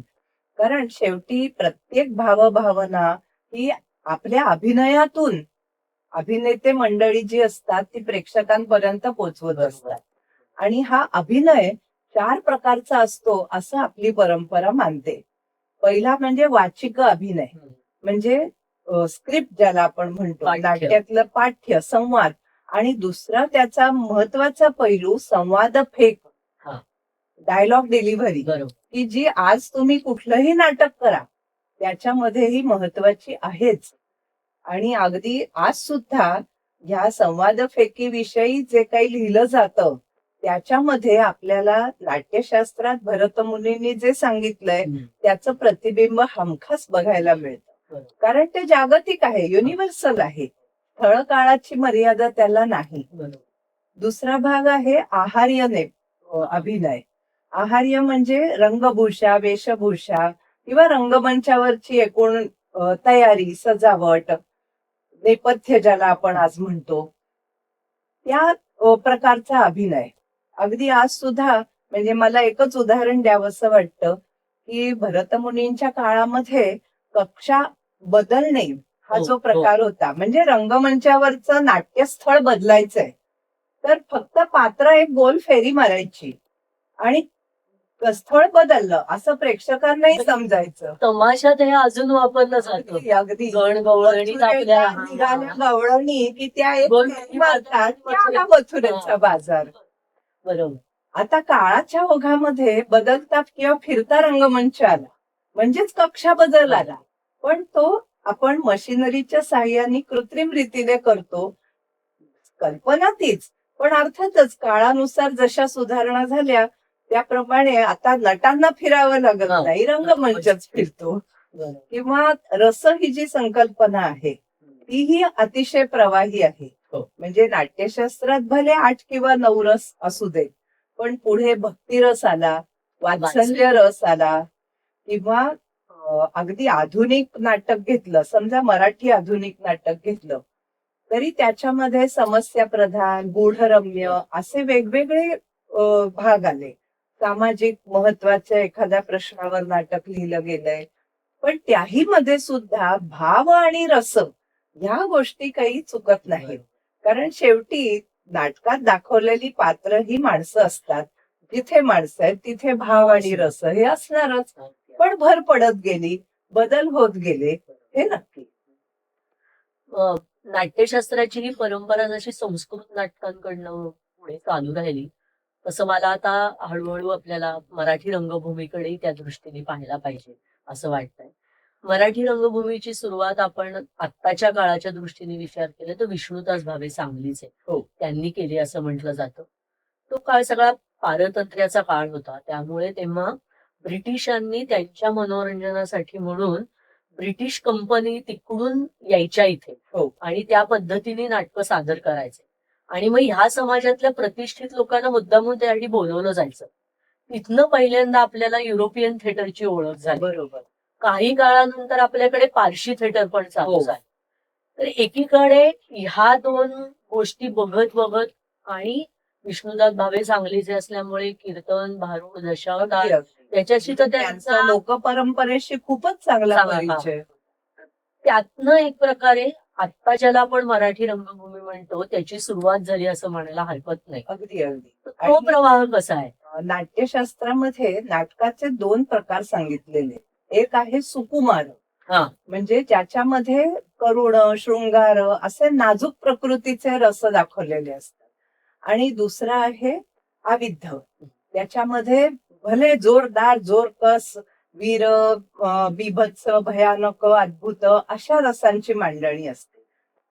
कारण शेवटी प्रत्येक भावभावना ही आपल्या अभिनयातून अभिनेते मंडळी जी असतात ती प्रेक्षकांपर्यंत पोहोचवत असतात. आणि हा अभिनय 4 प्रकारचा असतो असं आपली परंपरा मानते. पहिला म्हणजे वाचिक अभिनय, म्हणजे स्क्रिप्ट ज्याला आपण म्हणतो, पाठ्य. नाट्यातलं पाठ्य संवाद. आणि दुसरा त्याचा महत्वाचा पैलू संवाद फेक, हा. डायलॉग डिलिव्हरी, बरोबर. की जी आज तुम्ही कुठलंही नाटक करा त्याच्यामध्ये ही महत्वाची आहेच. आणि अगदी आज सुद्धा ह्या संवाद फेकीविषयी जे काही लिहिलं जातं त्याच्यामध्ये आपल्याला नाट्यशास्त्रात भरतमुनींनी जे सांगितलंय त्याचं प्रतिबिंब हमखास बघायला मिळतं. कारण ते जागतिक आहे, युनिव्हर्सल आहे. स्थळ काळाची मर्यादा त्याला नाही. दुसरा भाग आहे आहार्य अभिनय. आहार्य म्हणजे रंगभूषा, वेशभूषा किंवा रंगमंचावरची एकूण तयारी, सजावट, नेपथ्य ज्याला आपण आज म्हणतो, त्या प्रकारचा अभिनय. अगदी आज सुद्धा म्हणजे मला एकच उदाहरण द्यावंसं वाटतं की भरतमुनींच्या काळामध्ये कक्षा बदलणे हा जो प्रकार होता, म्हणजे रंगमंचावरचं नाट्यस्थळ बदलायचंय तर फक्त पात्र एक गोल फेरी मारायची आणि स्थळ बदललं असं प्रेक्षकांनाही समजायचं. तमाशात हे अजून वापरलं जातं. अगदी गणगवळणीत आपल्याला निघाल्या गवळणी की त्या एक गोल फेरी मारतात, त्याला मथुरेचा बाजार. बरोबर. आता काळाच्या ओघामध्ये बदलता किंवा फिरता रंगमंच आला, म्हणजेच कक्षा बदल आला. पण तो आपण मशिनरीच्या साह्याने कृत्रिम रीतीने करतो. कल्पना तीच, पण अर्थातच काळानुसार जशा सुधारणा झाल्या त्याप्रमाणे आता नटांना फिरावं लागत नाही, रंगमंचच फिरतो. किंवा रस ही जी संकल्पना आहे तीही अतिशय प्रवाही आहे. म्हणजे नाट्यशास्त्रात भले 8 किंवा 9 रस असू दे, पण पुढे भक्तिरस आला, वात्सल्य रस आला, किंवा अगदी आधुनिक नाटक घेतलं, समजा मराठी आधुनिक नाटक घेतलं तरी त्याच्यामध्ये समस्या प्रधान, गूढरम्य असे वेगवेगळे भाग आले. सामाजिक महत्वाच्या एखाद्या प्रश्नावर नाटक लिहिलं गेलंय. पण त्याही मध्ये सुद्धा भाव आणि रस ह्या गोष्टी काही चुकत नाहीत. कारण शेवटी नाटकात दाखवलेली पात्र ही माणसं असतात. जिथे माणसं आहेत तिथे भाव आणि रस हे असणारच. पण भर पडत गेली, बदल होत गेले, हे नक्की. नाट्यशास्त्राची ही परंपरा जशी संस्कृत नाटकांकडनं पुढे चालू राहिली, तसं मला आता हळूहळू आपल्याला मराठी रंगभूमीकडेही त्या दृष्टीने पाहायला पाहिजे असं वाटतंय. मराठी रंगभूमीची सुरुवात आपण आत्ताच्या काळाच्या दृष्टीने विचार केला तर विष्णुदास भावे सांगलीचे हो. त्यांनी केली असं म्हटलं जातं. तो काळ सगळा पारतंत्र्याचा काळ होता. त्यामुळे तेव्हा ब्रिटिशांनी त्यांच्या मनोरंजनासाठी म्हणून ब्रिटिश कंपनी तिकडून यायच्या इथे हो. आणि त्या पद्धतीने नाटकं सादर करायचे. आणि मग ह्या समाजातल्या प्रतिष्ठित लोकांना मुद्दामून त्यासाठी बोलवलं जायचं. तिथनं पहिल्यांदा आपल्याला युरोपियन थिएटरची ओळख झाली. बरोबर. काही काळानंतर आपल्याकडे पारशी थिएटर पण चालू हो. झालं. तर एकीकडे ह्या दोन गोष्टी बघत बघत आणि विष्णुदास भावे सांगलीचे असल्यामुळे कीर्तन, भारुड, दशावतार त्याच्याशी तर त्यांचा त्यांचा लोकपरंपरेशी खूपच चांगला चांगला परिचय. त्यातनं एक प्रकारे आत्ता ज्याला आपण मराठी रंगभूमी म्हणतो त्याची सुरुवात झाली असं म्हणायला हरकत नाही. अगदी अगदी. तर तो आणि प्रवाह कसा आहे? नाट्यशास्त्रामध्ये नाटकाचे 2 प्रकार सांगितलेले. एक आहे सुकुमार, हा. म्हणजे ज्याच्यामध्ये करुण, शृंगार असे नाजूक प्रकृतीचे रस दाखवलेले असतात. आणि दुसरा आहे आविद्ध. त्याच्यामध्ये भले जोरदार, जोरकस, वीर, बीभत्स, भयानक, अद्भुत अशा रसांची मांडणी असते.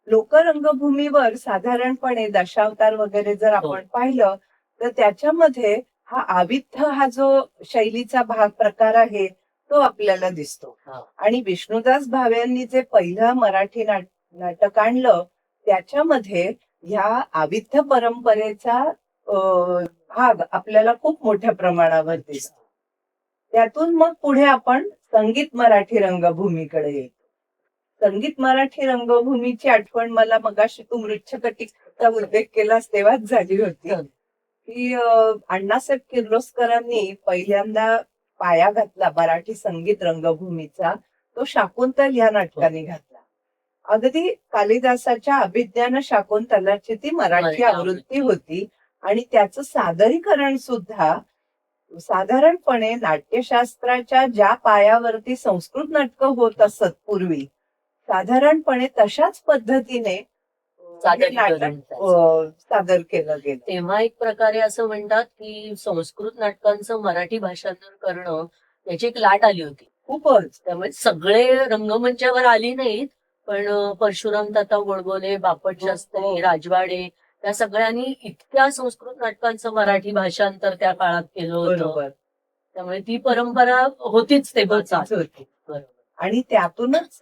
लोकरंगभूमीवर साधारणपणे दशावतार वगैरे जर आपण पाहिलं तर त्याच्यामध्ये हा आविद्ध हा जो शैलीचा प्रकार आहे तो आपल्याला दिसतो. हा. आणि विष्णुदास भावेंनी जे पहिलं मराठी नाटक आणलं त्याच्यामध्ये ह्या आविद्ध परंपरेचा भाग आपल्याला खूप मोठ्या प्रमाणावर दिसतो. त्यातून मग पुढे आपण संगीत मराठी रंगभूमीकडे येतो. संगीत मराठी रंगभूमीची आठवण मला मगाशी तू मृच्छकटिकाचा उल्लेख केलास तेव्हाच झाली होती की अण्णासाहेब किर्लोस्करांनी पहिल्यांदा पाया घातला मराठी संगीत रंगभूमीचा, तो शाकुंतल ह्या नाटकाने घातला. अगदी कालिदासाच्या अभिज्ञान शाकुंतलाची ती मराठी आवृत्ती होती. आणि त्याचं सादरीकरण सुद्धा साधारणपणे नाट्यशास्त्राच्या ज्या पायावरती संस्कृत नाटकं होत असत पूर्वी, साधारणपणे तशाच पद्धतीने सादर केलं गेलं. तेव्हा एक प्रकारे असं म्हणतात की संस्कृत नाटकांचं मराठी भाषांतर करणं याची एक लाट आली होती खूपच. त्यामुळे सगळे रंगमंचावर आली नाहीत, पण परशुराम ताता गोडबोले, बापट शास्त्री, राजवाडे त्या सगळ्यांनी इतक्या संस्कृत नाटकांचं मराठी भाषांतर त्या काळात केलं होतं. त्यामुळे ती परंपरा होतीच ते होती. आणि त्यातूनच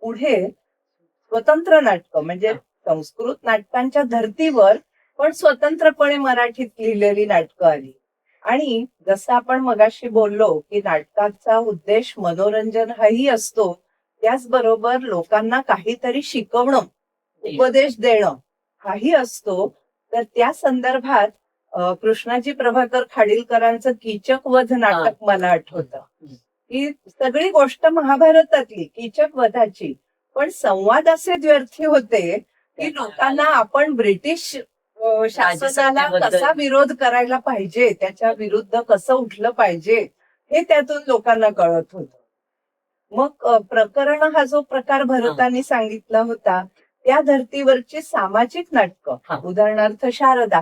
पुढे स्वतंत्र नाटक म्हणजे संस्कृत नाटकांच्या धर्तीवर पण स्वतंत्रपणे मराठीत लिहिलेली नाटकं आली. आणि जसं आपण मगाशी बोललो की नाटकाचा उद्देश मनोरंजन हाही असतो, त्याचबरोबर लोकांना काहीतरी शिकवणं, उपदेश देणं हाही असतो. तर त्या संदर्भात कृष्णाजी प्रभाकर खाडीलकरांचं कीचक वध नाटक मला आठवतं की सगळी गोष्ट महाभारतातली कीचक वधाची, पण संवाद असे द्व्यर्थी होते की लोकांना आपण ब्रिटिश शासनाला कसा विरोध करायला पाहिजे, त्याच्या विरुद्ध कसं उठलं पाहिजे हे त्यातून लोकांना कळत होतं. मग प्रकरण हा जो प्रकार भरतांनी सांगितला होता त्या धर्तीवरची सामाजिक नाटकं, उदाहरणार्थ शारदा,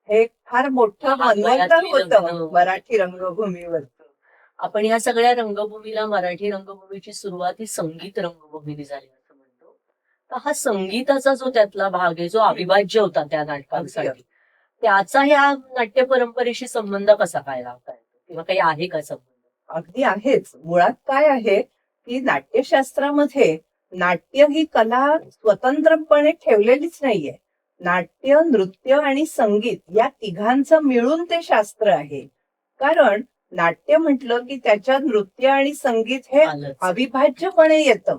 हे फार मोठं मनोरंजन होतं मराठी रंगभूमीवर. आपण या सगळ्या रंगभूमीला मराठी रंगभूमीची सुरुवात ही संगीत रंगभूमीने झाली असं म्हणतो. तर हा संगीताचा जो त्यातला भाग आहे जो अविभाज्य होता त्या नाटकांसाठी, त्याचा ह्या नाट्य परंपरेशी संबंध कसा काय लावता येतो किंवा काही आहे का संबंध? अगदी आहेच. मुळात काय आहे की नाट्यशास्त्रामध्ये नाट्य ही कला स्वतंत्रपणे ठेवलेलीच नाहीये. नाट्य, नृत्य आणि संगीत या तिघांचं मिळून ते शास्त्र आहे. कारण नाट्य म्हटलं की त्याच्यात नृत्य आणि संगीत हे अविभाज्यपणे येतं,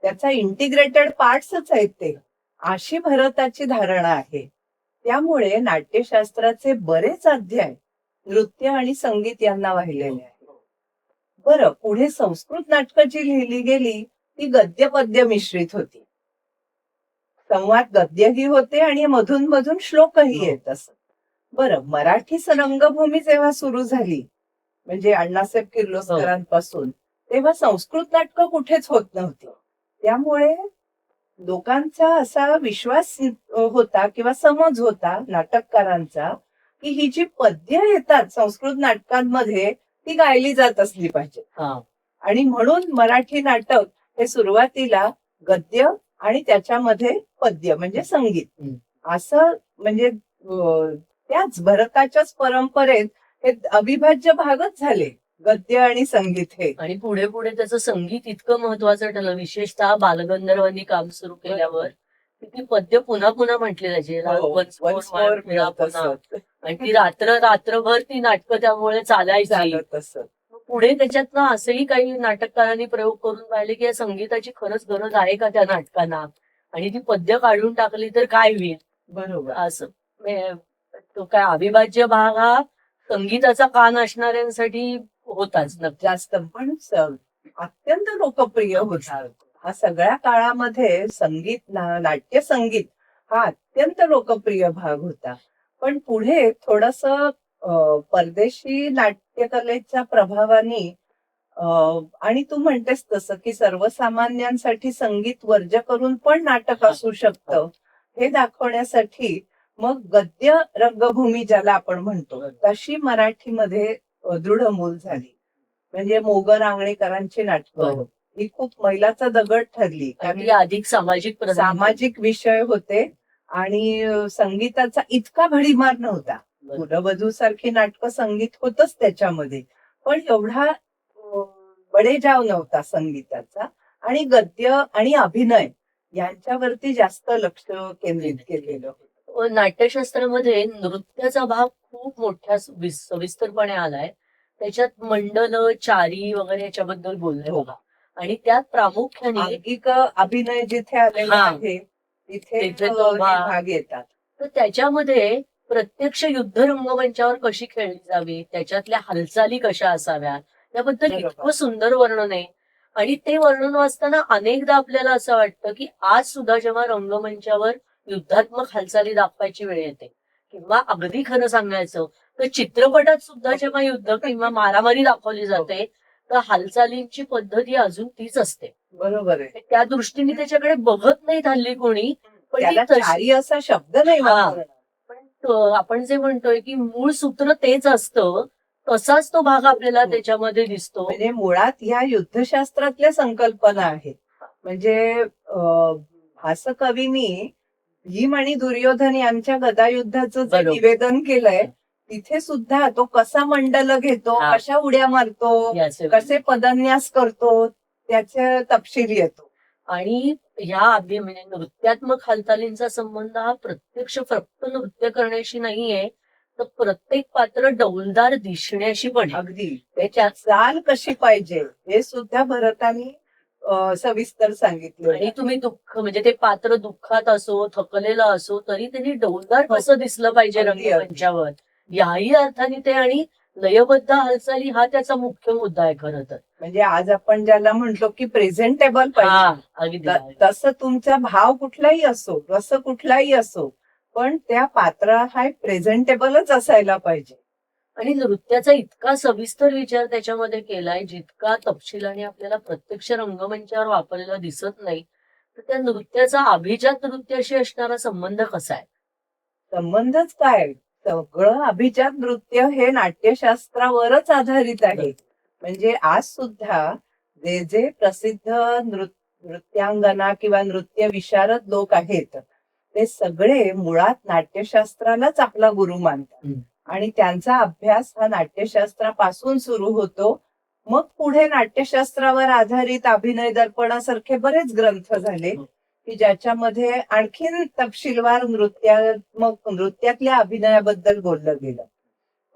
त्याचा इंटिग्रेटेड पार्ट्सच आहेत ते, अशी भरताची धारणा आहे. त्यामुळे नाट्यशास्त्राचे बरेच अध्याय नृत्य आणि संगीत यांना वाहिलेले आहे. बरं, पुढे संस्कृत नाटकं जी लिहिली गेली ती गद्य पद्य मिश्रित होती. संवाद गद्यही होते आणि मधून मधून श्लोकही येत असत. बरं, मराठी रंगभूमी जेव्हा सुरू झाली म्हणजे अण्णासाहेब किर्लोस्करांपासून, तेव्हा संस्कृत नाटकं कुठेच होत नव्हती. त्यामुळे लोकांचा असा विश्वास होता किंवा समज होता नाटककारांचा की ही जी पद्य येतात संस्कृत नाटकांमध्ये ती गायली जात असली पाहिजे. आणि म्हणून मराठी नाटक हे सुरुवातीला गद्य आणि त्याच्यामध्ये पद्य म्हणजे संगीत असं म्हणजे त्याच भरताच्याच परंपरेत हे अविभाज्य भागच झाले, गद्य आणि संगीत हे. आणि पुढे पुढे त्याचं संगीत इतकं महत्वाचं ठरलं, विशेषतः बालगंधर्वांनी काम सुरू केल्यावर ती पद्य पुन्हा पुन्हा म्हटली जायची. Once more पुन्हा पुन्हा. तसं. आणि ती रात्रभर ती नाटकं त्यामुळे चालायची. झालं तसं. पुढे त्याच्यातनं असंही काही नाटककारांनी प्रयोग करून पाहिले की या संगीताची खरंच गरज आहे का त्या नाटकांना, आणि ती पद्य काढून टाकली तर काय होईल. बरोबर. असं तो काय अविभाज्य भाग हा संगीताचा कान असणाऱ्यांसाठी होताच जास्त, पण अत्यंत लोकप्रिय होता. हा सगळ्या काळामध्ये संगीत, नाट्य संगीत हा अत्यंत लोकप्रिय भाग होता. पण पुढे थोडस परदेशी नाट्यकलेच्या प्रभावाने आणि तू म्हणतेस तसं की सर्वसामान्यांसाठी संगीत वर्ज्य करून पण नाटक असू शकतं हे दाखवण्यासाठी मग गद्य रंगभूमी ज्याला आपण म्हणतो तशी मराठीमध्ये दृढ मूल झाली. म्हणजे मोगर आंगणेकरांची नाटकं ही खूप मैलाचा दगड ठरली, कारण अधिक सामाजिक विषय होते आणि संगीताचा इतका भडीमार नव्हता. मुलवधू सारखी नाटकं संगीत होतच त्याच्यामध्ये, पण एवढा बडेजाव नव्हता संगीताचा. आणि गद्य आणि अभिनय यांच्यावरती जास्त लक्ष केंद्रित केलेलं. नाट्यशास्त्रामध्ये नृत्याचा भाग खूप मोठ्या सविस्तरपणे आलाय. त्याच्यात मंडल, चारी वगैरे याच्याबद्दल बोलले बघा. आणि त्यात प्रामुख्याने अंगिक अभिनय जिथे आलेला आहे तिथे भाग येतात. तर त्याच्यामध्ये प्रत्यक्ष युद्ध रंगमंचावर कशी खेळली जावी, त्याच्यातल्या हालचाली कशा असाव्या याबद्दल इतकं सुंदर वर्णन आहे. आणि ते वर्णन वाचताना अनेकदा आपल्याला असं वाटतं की आज सुद्धा जेव्हा रंगमंचावर युद्धात्मक हालचाली दाखवायची वेळ येते, किंवा अगदी खरं सांगायचं तर चित्रपटात सुद्धा जेव्हा युद्ध किंवा मारामारी दाखवली जाते तर हालचालींची पद्धती अजून तीच असते. बरोबर आहे. त्या दृष्टीने त्याच्याकडे बघत नाहीत हल्ली कोणी. पण चारी असा शब्द नाही. पण आपण जे म्हणतोय की मूळ सूत्र तेच असतं, तसाच तो भाग आपल्याला त्याच्यामध्ये दिसतो. म्हणजे मुळात ह्या युद्धशास्त्रातल्या संकल्पना आहेत. म्हणजे भासकवींनी भीम आणि दुर्योधन यांच्या गदायुद्धाचं जे निवेदन केलंय तिथे सुद्धा तो कसा मंडल घेतो, कशा उड्या मारतो, कसे पदन्यास करतो त्याचे तपशील येतो. आणि ह्या म्हणजे नृत्यात्मक हालचालींचा संबंध हा प्रत्यक्ष फक्त नृत्य करण्याशी नाहीये, तर प्रत्येक पात्र डौलदार दिसण्याशी पण. अगदी त्याच्यात चाल कशी पाहिजे हे सुद्धा भरतानी सविस्तर सांगितलं. आणि तुम्ही दुःख म्हणजे ते पात्र दुःखात असो, थकलेलं असो, तरी त्यांनी डौलदार कसं दिसलं पाहिजे रंगमंचावर, याही अर्थाने ते. आणि लयबद्ध हालचाली हा त्याचा मुख्य मुद्दा आहे खरं तर. म्हणजे आज आपण ज्याला म्हणतो की प्रेझेंटेबल पाहिजे, तसं तुमचा भाव कुठलाही असो, रस कुठलाही असो, पण त्या पात्र हा प्रेझेंटेबलच असायला पाहिजे. आणि नृत्याचा इतका सविस्तर विचार त्याच्यामध्ये केलाय जितका तपशिलाने आपल्याला प्रत्यक्ष रंगमंचावर वापरलेला दिसत नाही. तर त्या नृत्याचा अभिजात नृत्याशी असणारा संबंध कसा आहे? संबंधच काय, सगळं अभिजात नृत्य हे नाट्यशास्त्रावरच आधारित आहे. म्हणजे आज सुद्धा जे जे प्रसिद्ध नृत्यांगना किंवा नृत्य विशारद लोक आहेत ते सगळे मुळात नाट्यशास्त्रालाच आपला गुरु मानतात. आणि त्यांचा अभ्यास हा नाट्यशास्त्रापासून सुरू होतो. मग पुढे नाट्यशास्त्रावर आधारित अभिनय दर्पणासारखे बरेच ग्रंथ झाले की ज्याच्यामध्ये आणखीन तपशीलवार नृत्यातल्या अभिनयाबद्दल बोललं गेलं.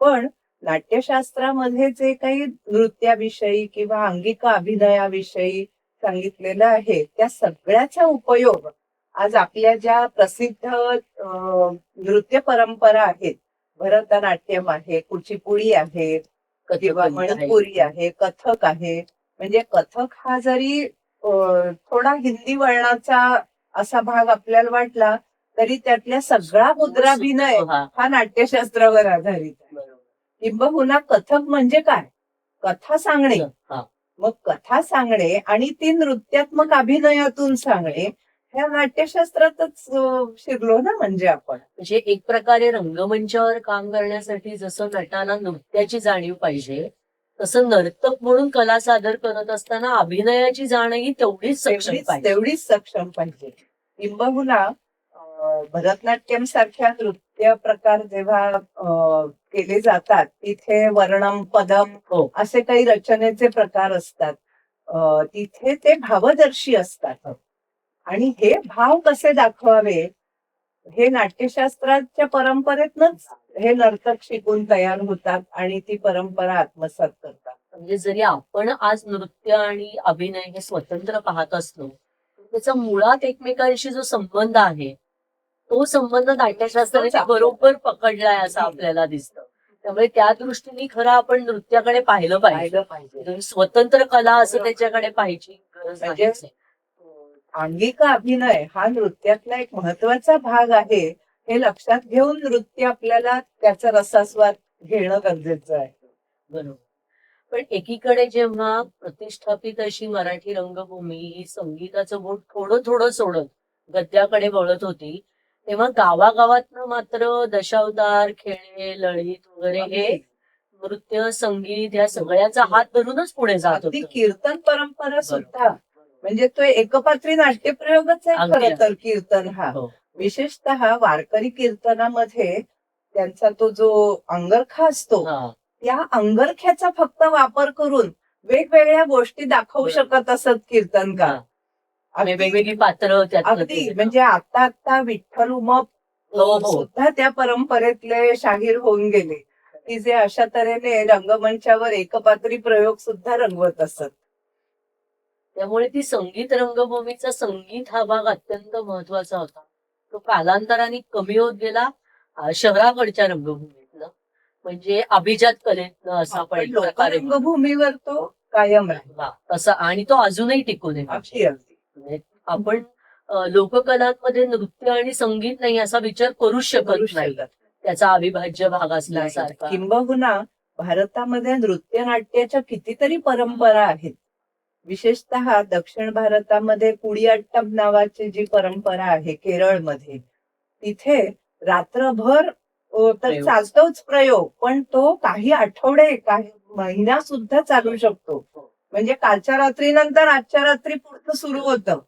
पण नाट्यशास्त्रामध्ये जे काही नृत्याविषयी किंवा अंगिक अभिनयाविषयी सांगितलेलं आहे त्या सगळ्याचा उपयोग आज आपल्या ज्या प्रसिद्ध नृत्य परंपरा आहेत भरतनाट्यम आहे, कुचिपुडी आहे किंवा कथकली आहे. मणिपुरी आहे, कथक आहे. म्हणजे कथक हा जरी थोडा हिंदी वळणाचा असा भाग आपल्याला वाटला तरी त्यातल्या सगळा मुद्राभिनय हा, हा नाट्यशास्त्रावर आधारित आहे. बरोबर. किंबहुना कथक म्हणजे काय? कथा सांगणे. हा, मग कथा सांगणे आणि ती नृत्यात्मक अभिनयातून सांगणे ह्या नाट्यशास्त्रातच शिरलो ना म्हणजे आपण. म्हणजे एक प्रकारे रंगमंचावर काम करण्यासाठी जसं नटाला नृत्याची जाणीव पाहिजे, तसं नर्तक म्हणून कला सादर करत असताना अभिनयाची जाणही तेवढीच सक्षम पाहिजे. तेवढीच सक्षम पाहिजे. किंबहुना भरतनाट्यम सारख्या नृत्य प्रकार जेव्हा केले जातात तिथे वर्णम पदम हो, असे काही रचनेचे प्रकार असतात. तिथे ते भावदर्शी असतात आणि हे भाव कसे दाखवावे हे नाट्यशास्त्राच्या परंपरेतनच हे नर्तक शिकून तयार होतात आणि ती परंपरा आत्मसात करतात. म्हणजे जरी आपण आज नृत्य आणि अभिनय हे स्वतंत्र पाहत असलो, त्याचा मुळात एकमेकांशी जो संबंध आहे तो संबंध नाट्यशास्त्राने बरोबर पकडलाय असं आपल्याला दिसतं. त्यामुळे त्या दृष्टीने खरं आपण नृत्याकडे पाहिलं पाहिजे. स्वतंत्र कला असं त्याच्याकडे पाहिजे गरज म्हणजे नाहीच आहे. अंगिका अभिनय हा नृत्यातला एक महत्वाचा भाग आहे हे लक्षात घेऊन नृत्य आपल्याला त्याचा रसास्वाद घेणं गरजेचं आहे. बरोबर. पण एकीकडे जेव्हा प्रतिष्ठापित अशी मराठी रंगभूमी ही संगीताचं बोट थोडं थोडं सोडत गद्याकडे वळत होती, तेव्हा गावागावातनं मात्र दशावतार, खेळे, लळीत वगैरे हे नृत्य, संगीत या सगळ्याचा हात धरूनच पुढे जात अगदी होतं. कीर्तन परंपरा सुद्धा म्हणजे तो एकपात्री नाट्यप्रयोगच आहे अगदी. खरं तर कीर्तन हा. हो. विशेषतः वारकरी कीर्तनामध्ये त्यांचा तो जो अंगरखा असतो हा. त्या अंगरख्याचा फक्त वापर करून वेगवेगळ्या गोष्टी दाखवू बरोबर. शकत असत कीर्तनकार. हा. आणि वेगवेगळी पात्र त्यात अगदी म्हणजे आता विठ्ठल उमप हो, हो. सुद्धा त्या परंपरेतले शाहीर होऊन गेले की जे अशा तऱ्हेने रंगमंचावर एकपात्री प्रयोग सुद्धा रंगवत असत. त्यामुळे ती संगीत रंगभूमीचा संगीत हा भाग अत्यंत महत्वाचा होता. तो कालांतराने कमी होत गेला शहराकडच्या रंगभूमीतनं, म्हणजे अभिजात कलेतनं असं आपण एक प्रकारे म्हणू. रंगभूमीवर तो कायम राहिला. हा, तसा आणि तो अजूनही टिकून आहे. अगदी अगदी म्हणजे आपण लोककलांमध्ये नृत्य आणि संगीत नाही असा विचार करूच शकत नाही. त्याचा अविभाज्य भाग असल्यासारखा. किंबहुना भारतामध्ये नृत्य नाट्याच्या कितीतरी परंपरा आहेत. विशेषतः दक्षिण भारतामध्ये कुडियाट्टम नावाची जी परंपरा आहे केरळमध्ये, तिथे रात्रभर तर प्रयोग. चालतोच प्रयोग, पण तो काही आठवडे काही महिना सुद्धा चालू शकतो. म्हणजे कालच्या रात्रीनंतर आजच्या रात्री पुढचं सुरू होतं.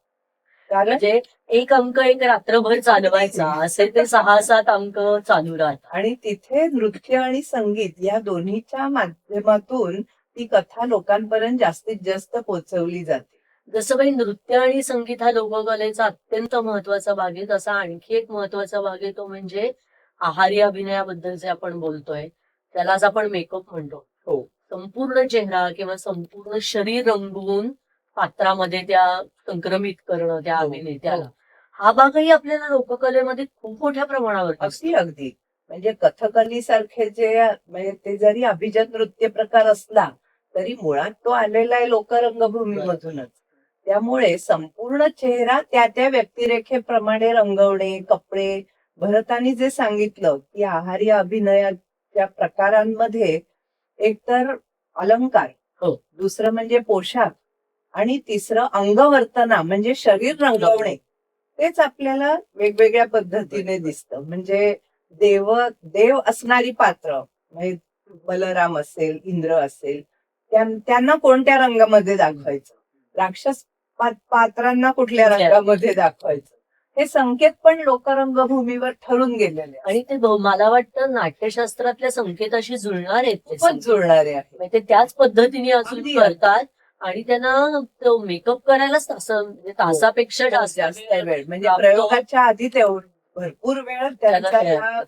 कारण म्हणजे एक अंक एक रात्रभर चालवायचा असे ते 6-7 अंक चालू राहतात. आणि तिथे नृत्य आणि संगीत या दोन्हीच्या माध्यमातून ती कथा लोकांपर्यंत जास्तीत जास्त पोहोचवली जाते. जसं काही नृत्य आणि संगीत हा लोककलेचा अत्यंत महत्वाचा भाग आहे, तसा आणखी एक महत्वाचा भाग आहे तो म्हणजे आहारी अभिनयाबद्दल जे आपण बोलतोय त्यालाच आपण मेकअप म्हणतो. हो. संपूर्ण चेहरा किंवा संपूर्ण शरीर रंगवून पात्रामध्ये त्या संक्रमित करणं त्या हो, अभिनेत्याला, हो. हा भागही आपल्याला लोककलेमध्ये खूप मोठ्या प्रमाणावर दिसतो. अगदी अगदी म्हणजे कथकली सारखे जे म्हणजे ते जरी अभिजात नृत्य प्रकार असला तरी मुळात तो आलेला आहे लोकरंगभूमीमधूनच. त्यामुळे संपूर्ण चेहरा त्या त्या व्यक्तिरेखेप्रमाणे रंगवणे, कपडे. भरतानी जे सांगितलं की आहारी अभिनयाच्या प्रकारांमध्ये एकतर अलंकार, हो. दुसरं म्हणजे पोशाख आणि तिसरं अंगवर्तना म्हणजे शरीर रंगवणे. तेच आपल्याला वेगवेगळ्या पद्धतीने दिसतं. म्हणजे देव असणारी पात्र म्हणजे बलराम असेल, इंद्र असेल, त्यांना कोणत्या रंगामध्ये दाखवायचं, राक्षस पात्रांना कुठल्या रंगामध्ये दाखवायचं, हे संकेत पण लोकरंगभूमीवर ठरून गेलेले आणि ते मला वाटतं नाट्यशास्त्रातल्या संकेताशी जुळणार आहेत ते खूपच जुळणारे आहे. म्हणजे ते त्याच पद्धतीने अजून अगदी. करतात आणि त्यांना तो मेकअप करायलाच तासापेक्षा जास्त वेळ म्हणजे प्रयोगाच्या आधी भरपूर वेळ त्यांचा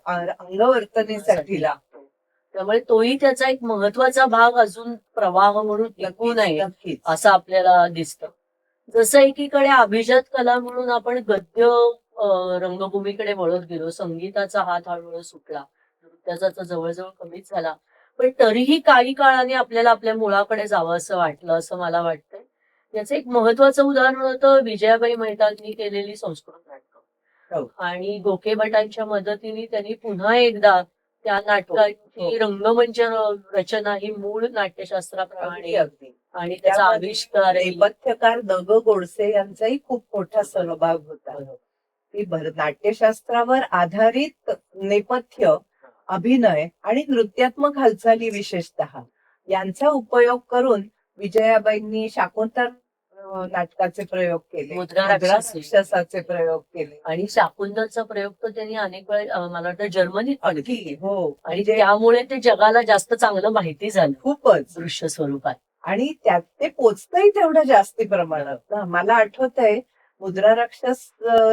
अंगवर्तनेसाठी लागतो. त्यामुळे तोही त्याचा एक महत्वाचा भाग अजून प्रवाह म्हणून टिकू नये असं आपल्याला दिसतं. जसं एकीकडे अभिजात कला म्हणून आपण गद्य रंगभूमीकडे वळत गेलो, संगीताचा हात हळूहळू सुटला, अत्याचार जवळजवळ कमीच झाला. पण तरीही काही काळाने आपल्याला आपल्या मुळाकडे जावं असं वाटलं, असं मला वाटतंय. याचं एक महत्वाचं उदाहरण होतं विजयाबाई मेहतांनी केलेली संस्कृत नाटकं. हो. आणि गोखे भटांच्या मदतीने त्यांनी पुन्हा एकदा त्या नाटकाची रंगमंच रचना ही मूळ नाट्यशास्त्राप्रमाणे अगदी आणि त्याचा त्यामध्ये आविष्कार नेपथ्यकार द.ग. गोडसे यांचाही खूप मोठा सहभाग होता. की नाट्यशास्त्रावर आधारित नेपथ्य, अभिनय आणि नृत्यात्मक हालचाली विशेषतः यांचा उपयोग करून विजयाबाईंनी शाकुंतल नाटकाचे प्रयोग केले, मुद्रा मुद्रा राक्षसी. राक्षसाचे प्रयोग केले. आणि शाकुंतलचा प्रयोग तर त्यांनी अनेक वेळा मला वाटतं जर्मनीत पण केला. अगदी हो, आणि म्हणजे त्यामुळे ते जगाला जास्त चांगलं माहिती झालं खूपच. दृश्य स्वरूपात. आणि त्यात ते पोचतही तेवढं जास्ती प्रमाणात ना. मला आठवतंय मुद्रा राक्षस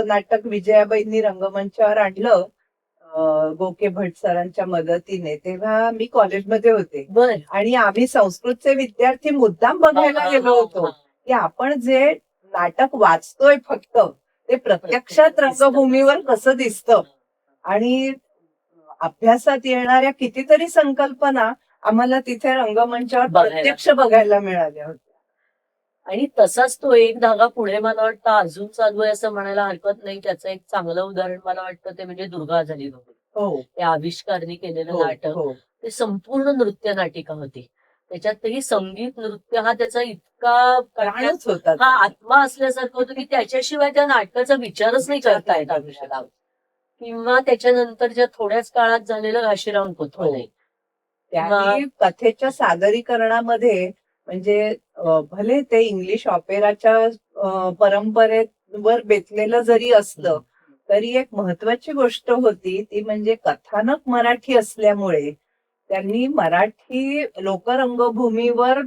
नाटक विजयाबाईंनी रंगमंचावर आणलं गोके भट सरांच्या मदतीने. तेव्हा मी कॉलेजमध्ये होते बर आणि आम्ही संस्कृतचे विद्यार्थी मुद्दाम बघायला गेलो होतो की आपण जे नाटक वाचतोय फक्त ते प्रत्यक्षात रंगभूमीवर कसं दिसतं. आणि अभ्यासात येणाऱ्या कितीतरी संकल्पना आम्हाला तिथे रंगमंचावर प्रत्यक्ष बघायला मिळाल्या होत्या. आणि तसाच तो एक धागा पुढे मला वाटतं अजून चालू आहे असं म्हणायला हरकत नाही. त्याचं एक चांगलं उदाहरण मला वाटतं ते म्हणजे दुर्गा झाली होती. हो, त्या आविष्कारनी केलेलं नाटक. हो. ते संपूर्ण नृत्य नाटिका होती. त्याच्यातही संगीत नृत्य हा त्याचा इतका प्राणच होता. हा आत्मा असल्यासारखं होतं की त्याच्याशिवाय त्या नाटकाचा विचारच नाही करता येत आपल्याला. किंवा त्याच्यानंतरच्या थोड्याच काळात झालेलं घाशीराम कोतवाल. त्यांनी कथेच्या सादरीकरणामध्ये म्हणजे भले ते इंग्लिश ऑपेराच्या परंपरेवर बेतलेलं जरी असलं तरी एक महत्वाची गोष्ट होती ती म्हणजे कथानक मराठी असल्यामुळे त्यांनी मराठी लोकरंगभूमीवर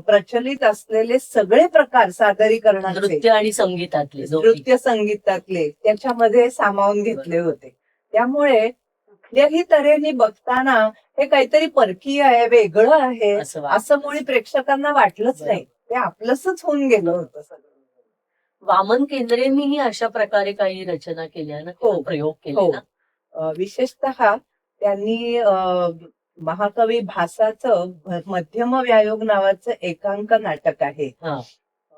प्रचलित असलेले सगळे प्रकार सादरीकरणाचे, नृत्य आणि संगीतातले नृत्य संगीतातले त्याच्यामध्ये सामावून घेतले होते. त्यामुळे कुठल्याही तऱ्हेने बघताना हे काहीतरी परकीय आहे, वेगळं आहे असं मुळी प्रेक्षकांना वाटलंच नाही. ते आपलंच होऊन गेलं होतं सगळं. वामन केंद्रेंनीही अशा प्रकारे काही रचना केल्या ना, प्रयोग केले ना. विशेषतः त्यांनी महाकवी भासाचं मध्यम व्यायोग नावाचं एकांक नाटक आहे.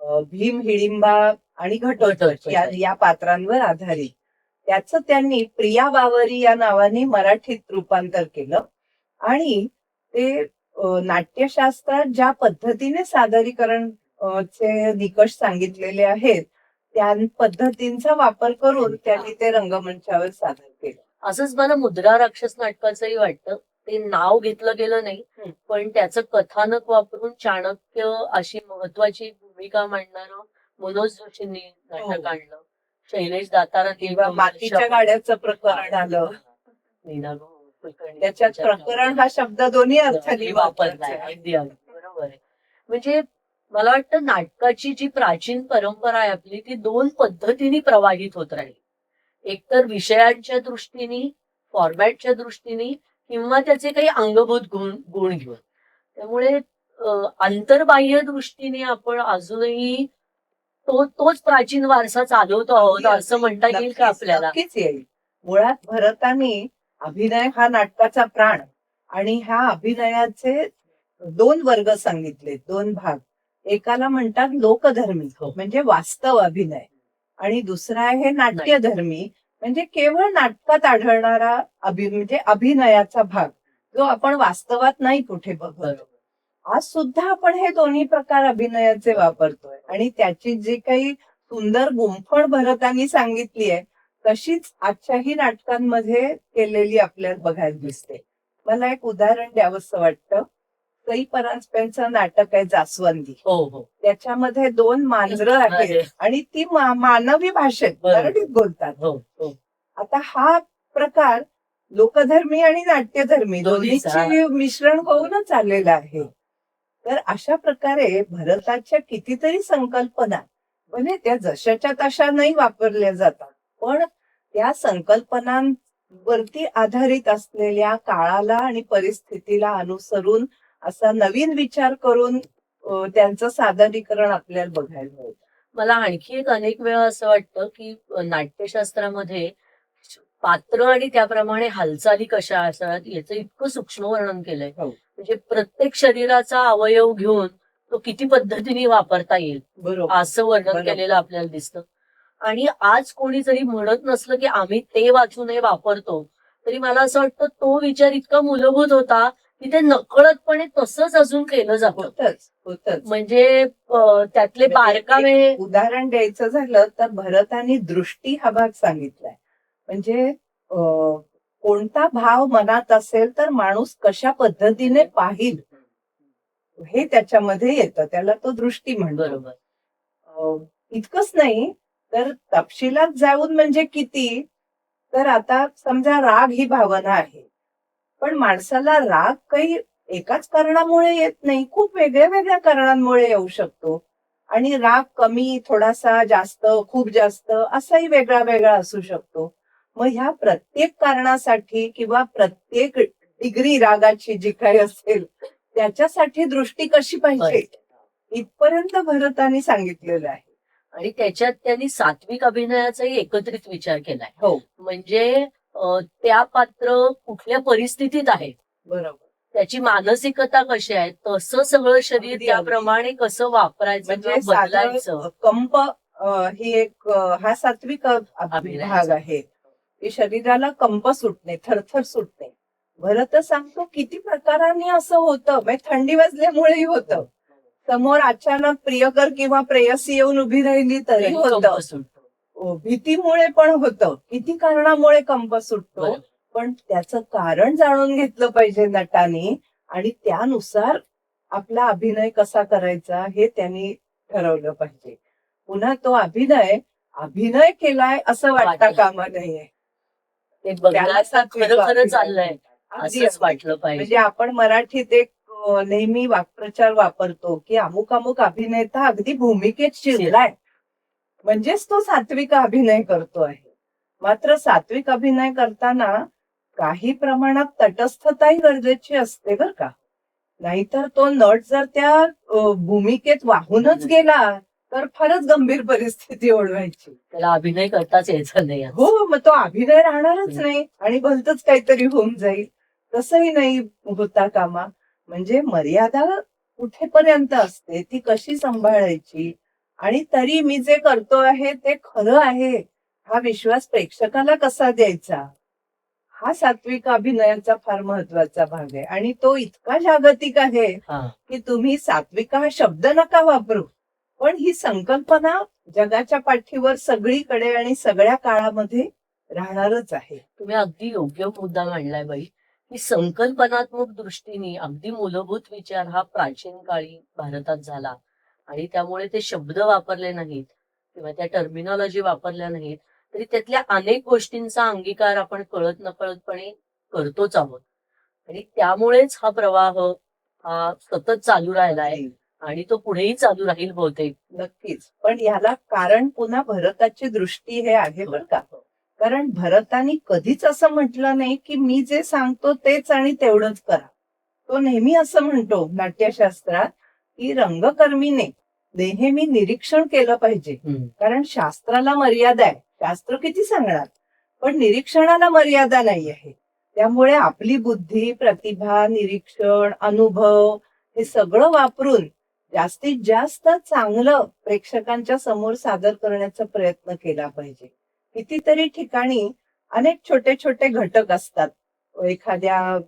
भीम, हिडिंबा आणि घटोत्कच या पात्रांवर आधारित. त्याचं त्यांनी प्रिया बावरी या नावाने मराठीत रूपांतर केलं. आणि ते नाट्यशास्त्रात ज्या पद्धतीने सादरीकरण चे निकष सांगितलेले आहेत त्या पद्धतींचा वापर करून त्यांनी ते रंगमंचावर सादर केलं. असंच मला मुद्रा राक्षस नाटकाचंही वाटतं. ते नाव घेतलं गेलं नाही पण त्याचं कथानक वापरून चाणक्य अशी महत्वाची भूमिका मांडणारं मनोज जोशींनी नाटक आणलं. शैलेश दातारांनी मातीच्या गाड्याचं प्रकरण आलं. त्याच्यात प्रकरण हा शब्द दोन्ही अर्थाने वापरलाय. अगदी बरोबर आहे. म्हणजे मला वाटतं नाटकाची जी प्राचीन परंपरा आहे आपली ती दोन पद्धतीने प्रवाहित होत राहील. एकतर विषयांच्या दृष्टीने, फॉर्मॅटच्या दृष्टीने किंवा त्याचे काही अंगभूत गुण घेऊन. त्यामुळे आंतरबाह्य दृष्टीने आपण अजूनही तोच प्राचीन वारसा चालवतो आहोत असं म्हणता येईल का आपल्याला? नक्कीच येईल. मुळात भरताने अभिनय हा नाटकाचा प्राण आणि ह्या अभिनयाचे दोन वर्ग सांगितले, दोन भाग. एकाला म्हणतात लोकधर्मी म्हणजे वास्तव अभिनय आणि दुसरा आहे नाट्यधर्मी म्हणजे केवळ नाटकात आढळणारा म्हणजे अभिनयाचा भाग जो आपण वास्तवात नाही कुठे बघतो. आज सुद्धा आपण हे दोन्ही प्रकार अभिनयाचे वापरतोय आणि त्याची जी काही सुंदर गुंफण भरतानी सांगितली आहे तशीच आजच्याही नाटकांमध्ये केलेली आपल्याला बघायला दिसते. मला एक उदाहरण द्यावंसं वाटतं. सई परांजपेंचं नाटक आहे जास्वंदी. त्याच्यामध्ये दोन मांजरं आहेत आणि ती मानवी भाषेत मराठीत बोलतात. आता हा प्रकार लोकधर्मी आणि नाट्यधर्मी दोन्हीचे मिश्रण होऊनच आलेलं आहे. तर अशा प्रकारे भरताच्या कितीतरी संकल्पना म्हणजे त्या जशाच्या तशा नाही वापरल्या जातात पण त्या संकल्पनांवरती आधारित असलेल्या काळाला आणि परिस्थितीला अनुसरून असा नवीन विचार करून त्यांचं सादरीकरण आपल्याला बघायला मिळतं. मला आणखी एक अनेक वेळा असं वाटतं की नाट्यशास्त्रामध्ये पात्र आणि त्याप्रमाणे हालचाली कशा असतात याचं इतकं सूक्ष्म वर्णन केलंय. हो. म्हणजे प्रत्येक शरीराचा अवयव घेऊन तो किती पद्धतीने वापरता येईल बरोबर. असं वर्णन बरोबर. केलेलं आपल्याला दिसतं. आणि आज कोणी जरी म्हणत नसलं की आम्ही ते वाचूनही वापरतो, तरी मला असं वाटतं तो विचार इतका मूलभूत होता की ते नकळतपणे तसंच अजून केलं जातं. होतच. म्हणजे त्यातले म्हणजे बारकावे एक उदाहरण द्यायचं झालं तर भरताने दृष्टी हा भाग सांगितलाय. म्हणजे कोणता भाव मनात असेल तर माणूस कशा पद्धतीने पाहिल हे त्याच्यामध्ये येतं. त्याला तो दृष्टी म्हणतो. बरोबर. इतकंच नाही तर तपशिलात जाऊन म्हणजे किती, तर आता समजा राग ही भावना आहे. पण माणसाला राग काही एकाच कारणामुळे येत नाही. खूप वेगळ्या वेगळ्या कारणांमुळे येऊ शकतो. आणि राग कमी, थोडासा जास्त, खूप जास्त असाही वेगळा वेगळा असू शकतो. मग ह्या प्रत्येक कारणासाठी किंवा प्रत्येक डिग्री रागाची जी काही असेल त्याच्यासाठी दृष्टी कशी पाहिजे इथपर्यंत भरताने सांगितलेलं आहे. आणि त्याच्यात त्यांनी सात्विक अभिनयाचाही एकत्रित विचार केलाय. हो. म्हणजे त्या पात्र कुठल्या परिस्थितीत आहे, बरोबर. त्याची मानसिकता कशी आहे, तसं सगळं शरीर अगदी, त्याप्रमाणे कसं वापरायचं म्हणजे किंवा बदलायचं. साधं कंप ही एक हा सात्विक अभिनयाचा. भाग आहे की शरीराला कंप सुटणे, थरथर सुटणे. भरत सांगतो किती प्रकारांनी असं होतं. म्हणजे थंडी वाजल्यामुळेही होतं. समोर अचानक प्रियकर किंवा प्रेयसी येऊन उभी राहिली तरी तरी होतं. कंप सुटतो. भीतीमुळे पण होतं. किती कारणामुळे कंप सुटतो. बरोबर. पण त्याचं कारण जाणून घेतलं पाहिजे नटाने आणि त्यानुसार आपला अभिनय कसा करायचा हे त्यांनी ठरवलं पाहिजे. पुन्हा तो अभिनय केलाय असं वाटता वाटलं. कामा नये. ते त्याला बघण्याचा सात्विक खरं खरं अभिनय चाललंय म्हणतात. अगदी, असंच अगदी. वाटलं पाहिजे. म्हणजे आपण मराठीत एक नेहमी वाक्प्रचार वापरतो की अमुक अमुक अभिनेता अगदी भूमिकेत शिरलाय. म्हणजेच तो सात्विक अभिनय करतो आहे. मात्र सात्विक अभिनय करताना काही प्रमाणात तटस्थताही गरजेची असते बरं का. नाहीतर तो नट जर त्या भूमिकेत वाहूनच गेला तर फारच गंभीर परिस्थिती ओढवायची. त्याला अभिनय करताच यायचं नाही. हो, मग तो अभिनय राहणारच नाही आणि भलतंच काहीतरी होऊन जाईल. तसंही नाही होता कामा. म्हणजे मर्यादा कुठेपर्यंत असते ती कशी सांभाळायची आणि तरी मी जे करतो आहे ते खरं आहे हा विश्वास प्रेक्षकाला कसा द्यायचा, हा सात्विक अभिनयाचा फार महत्वाचा भाग आहे. आणि तो इतका जागतिक आहे की तुम्ही सात्विक हा शब्द नका वापरू, पण ही संकल्पना जगाच्या पाठीवर सगळीकडे आणि सगळ्या काळामध्ये राहणारच आहे. तुम्ही अगदी योग्य मुद्दा मांडलाय बाई, की संकल्पनात्मक दृष्टीने अगदी मूलभूत विचार हा प्राचीन काळी भारतात झाला आणि त्यामुळे ते शब्द वापरले नाहीत किंवा त्या टर्मिनॉलॉजी वापरल्या नाहीत, तरी त्यातल्या अनेक गोष्टींचा अंगीकार आपण कळत नकळतपणे करतोच आहोत. आणि त्यामुळेच हा प्रवाह हा सतत चालू राहिलाय आणि तो पुढेही चालू राहील बहुतेक. नक्कीच. पण याला कारण पुन्हा भरताची दृष्टी हे आहे बरं का. कारण भरताने कधीच असं म्हटलं नाही की मी जे सांगतो तेच आणि तेवढंच करा. तो नेहमी असं म्हणतो नाट्यशास्त्रात की रंगकर्मीने नेहमी निरीक्षण केलं पाहिजे. कारण शास्त्राला मर्यादा आहे. शास्त्र किती सांगणार, पण निरीक्षणाला मर्यादा नाही आहे. त्यामुळे आपली बुद्धी, प्रतिभा, निरीक्षण, अनुभव हे सगळं वापरून जास्तीत जास्त चांगलं प्रेक्षकांच्या समोर सादर करण्याचा प्रयत्न केला पाहिजे. कितीतरी ठिकाणी अनेक छोटे छोटे घटक असतात. एखाद्या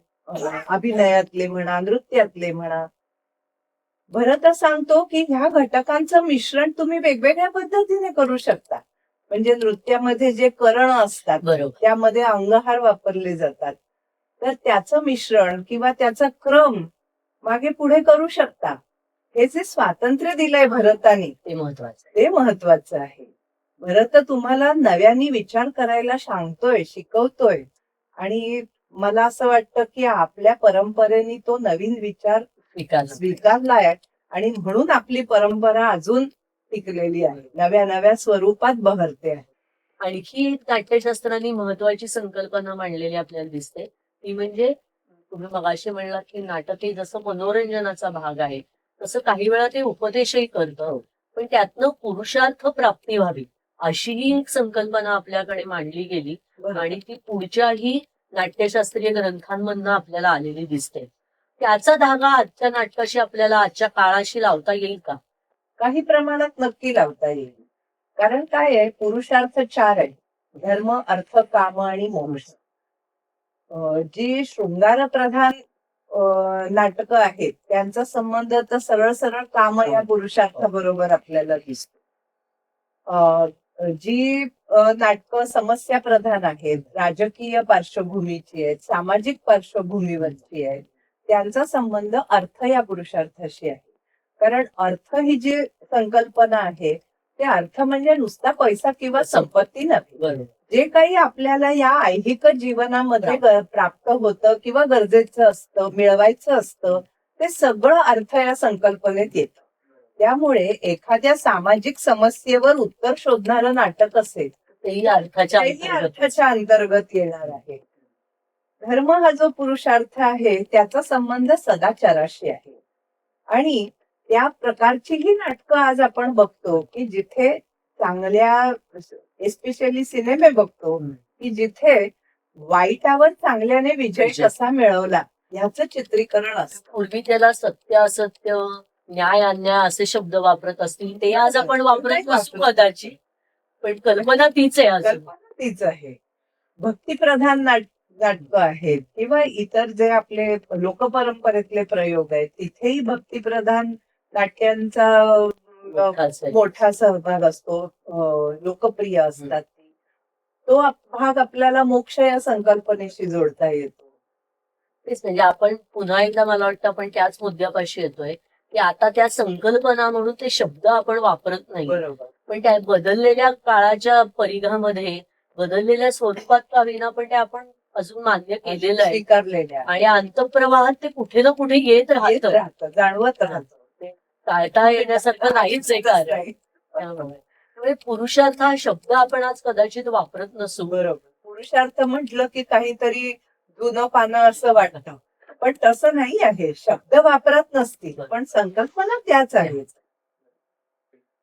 अभिनयातले म्हणा, नृत्यातले म्हणा. भरत सांगतो की ह्या घटकांचं मिश्रण तुम्ही वेगवेगळ्या पद्धतीने करू शकता. म्हणजे नृत्यामध्ये जे करण असतात त्यामध्ये अंगहार वापरले जातात. तर त्याचं मिश्रण किंवा त्याचा क्रम मागे पुढे करू शकता. हे जे स्वातंत्र्य दिलंय भरताने ते महत्वाचं आहे. भरत तुम्हाला नव्याने विचार करायला सांगतोय, शिकवतोय आणि मला असं वाटतं की आपल्या परंपरेने तो नवीन विचार स्वीकारलाय आणि म्हणून आपली परंपरा अजून टिकलेली आहे, नव्या नव्या स्वरूपात बहरते आहे. आणखी एक नाट्यशास्त्राने महत्वाची संकल्पना मांडलेली आपल्याला दिसते, ती म्हणजे तुम्ही मगाशी म्हणलात की नाटक हे जसं मनोरंजनाचा भाग आहे तसं काही वेळा ते उपदेशही करतं, पण त्यातनं पुरुषार्थ प्राप्ती व्हावी अशीही एक संकल्पना आपल्याकडे मांडली गेली बरोबर. आणि ती पुढच्याही नाट्यशास्त्रीय ग्रंथांमधनं आपल्याला आलेली दिसते. त्याचा धागा आजच्या नाटकाशी आपल्याला आजच्या काळाशी लावता येईल का? काही प्रमाणात नक्की लावता येईल. कारण काय आहे, पुरुषार्थ 4 आहे. धर्म, अर्थ, काम आणि मोक्ष. जी शृंगारप्रधान नाटकं आहेत, त्यांचा संबंध तर सरळ सरळ काम या पुरुषार्थाबरोबर आपल्याला दिसतो. जी नाटकं समस्या प्रधान आहेत, राजकीय पार्श्वभूमीची आहेत, सामाजिक पार्श्वभूमीवरची आहेत, त्यांचा संबंध अर्थ या पुरुषार्थाशी आहे. कारण अर्थ ही जी संकल्पना आहे, ते अर्थ म्हणजे नुसता पैसा किंवा संपत्ती नव्हे. बरोबर. जे काही आपल्याला या ऐहिक जीवनामध्ये प्राप्त होतं किंवा गरजेचं असतं, मिळवायचं असतं, ते सगळं अर्थ या संकल्पनेत येतं. त्यामुळे एखाद्या सामाजिक समस्येवर उत्तर शोधणारं नाटक असेल, तेही अर्थाच्या तेही अंतर्गत. अर्थाच्या अंतर्गत येणार आहे. धर्म हा जो पुरुषार्थ आहे, त्याचा संबंध सदाचाराशी आहे. आणि त्या प्रकारचीही नाटकं आज आपण बघतो की जिथे चांगल्या, एस्पेशली सिनेमे बघतो की जिथे वाईटावर चांगल्याने विजय कसा मिळवला ह्याचं चित्रीकरण असतं. पूर्वी त्याला सत्य असत्य, न्याय अन्याय असे शब्द वापरत असतील, ते आज आपण वापरत नसू कदाचित, पण कल्पना तीच आहे अजून. कल्पना तीच आहे. भक्तिप्रधान नाटकं आहेत किंवा इतर जे आपले लोकपरंपरेतले प्रयोग आहेत, तिथेही भक्तिप्रधान नाट्यांचा मोठा सहभाग असतो, लोकप्रिय असतात ती. तो भाग आपल्याला मोक्ष या संकल्पनेशी जोडता येतो. तेच म्हणजे आपण पुन्हा एकदा मला वाटतं आपण त्याच मुद्द्यापाशी येतोय की आता त्या संकल्पना म्हणून ते शब्द आपण वापरत नाही, बरोबर. पण त्या बदललेल्या काळाच्या परिघामध्ये बदललेल्या स्वरूपात का होईना पण ते आपण अजून मान्य केलेलं आहे स्वीकारलेल्या आणि अंतःप्रवाहात ते कुठे ना कुठे येत राहतं, जाणवत राहतं. टाळता येण्यासारखं नाहीच आहे कारण. त्यामुळे पुरुषार्थ हा शब्द आपण आज कदाचित वापरत नसू. बरोबर. पुरुषार्थ म्हटलं की काहीतरी जुनं पानं असं वाटतं, पण तसं नाही आहे. शब्द वापरत नसतील पण संकल्पना त्याच आहेत.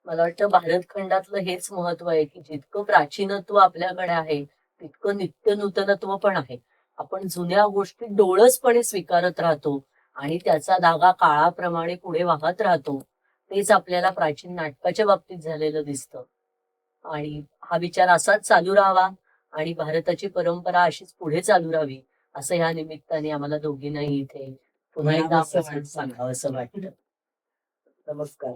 मला वाटतं भारतखंडातलं हेच महत्व आहे की जितकं प्राचीनत्व आपल्याकडे आहे तितकं नित्य नूतनत्व पण आहे. आपण जुन्या गोष्टी डोळसपणे स्वीकारत राहतो आणि त्याचा धागा काळाप्रमाणे पुढे वाहत राहतो. तेच आपल्याला प्राचीन नाटकाच्या बाबतीत झालेलं दिसतं आणि हा विचार असाच चालू राहावा आणि भारताची परंपरा अशीच पुढे चालू राहावी असं ह्या निमित्ताने आम्हाला दोघींनाही इथे पुन्हा एकदा सांगावं असं वाटतं. नमस्कार.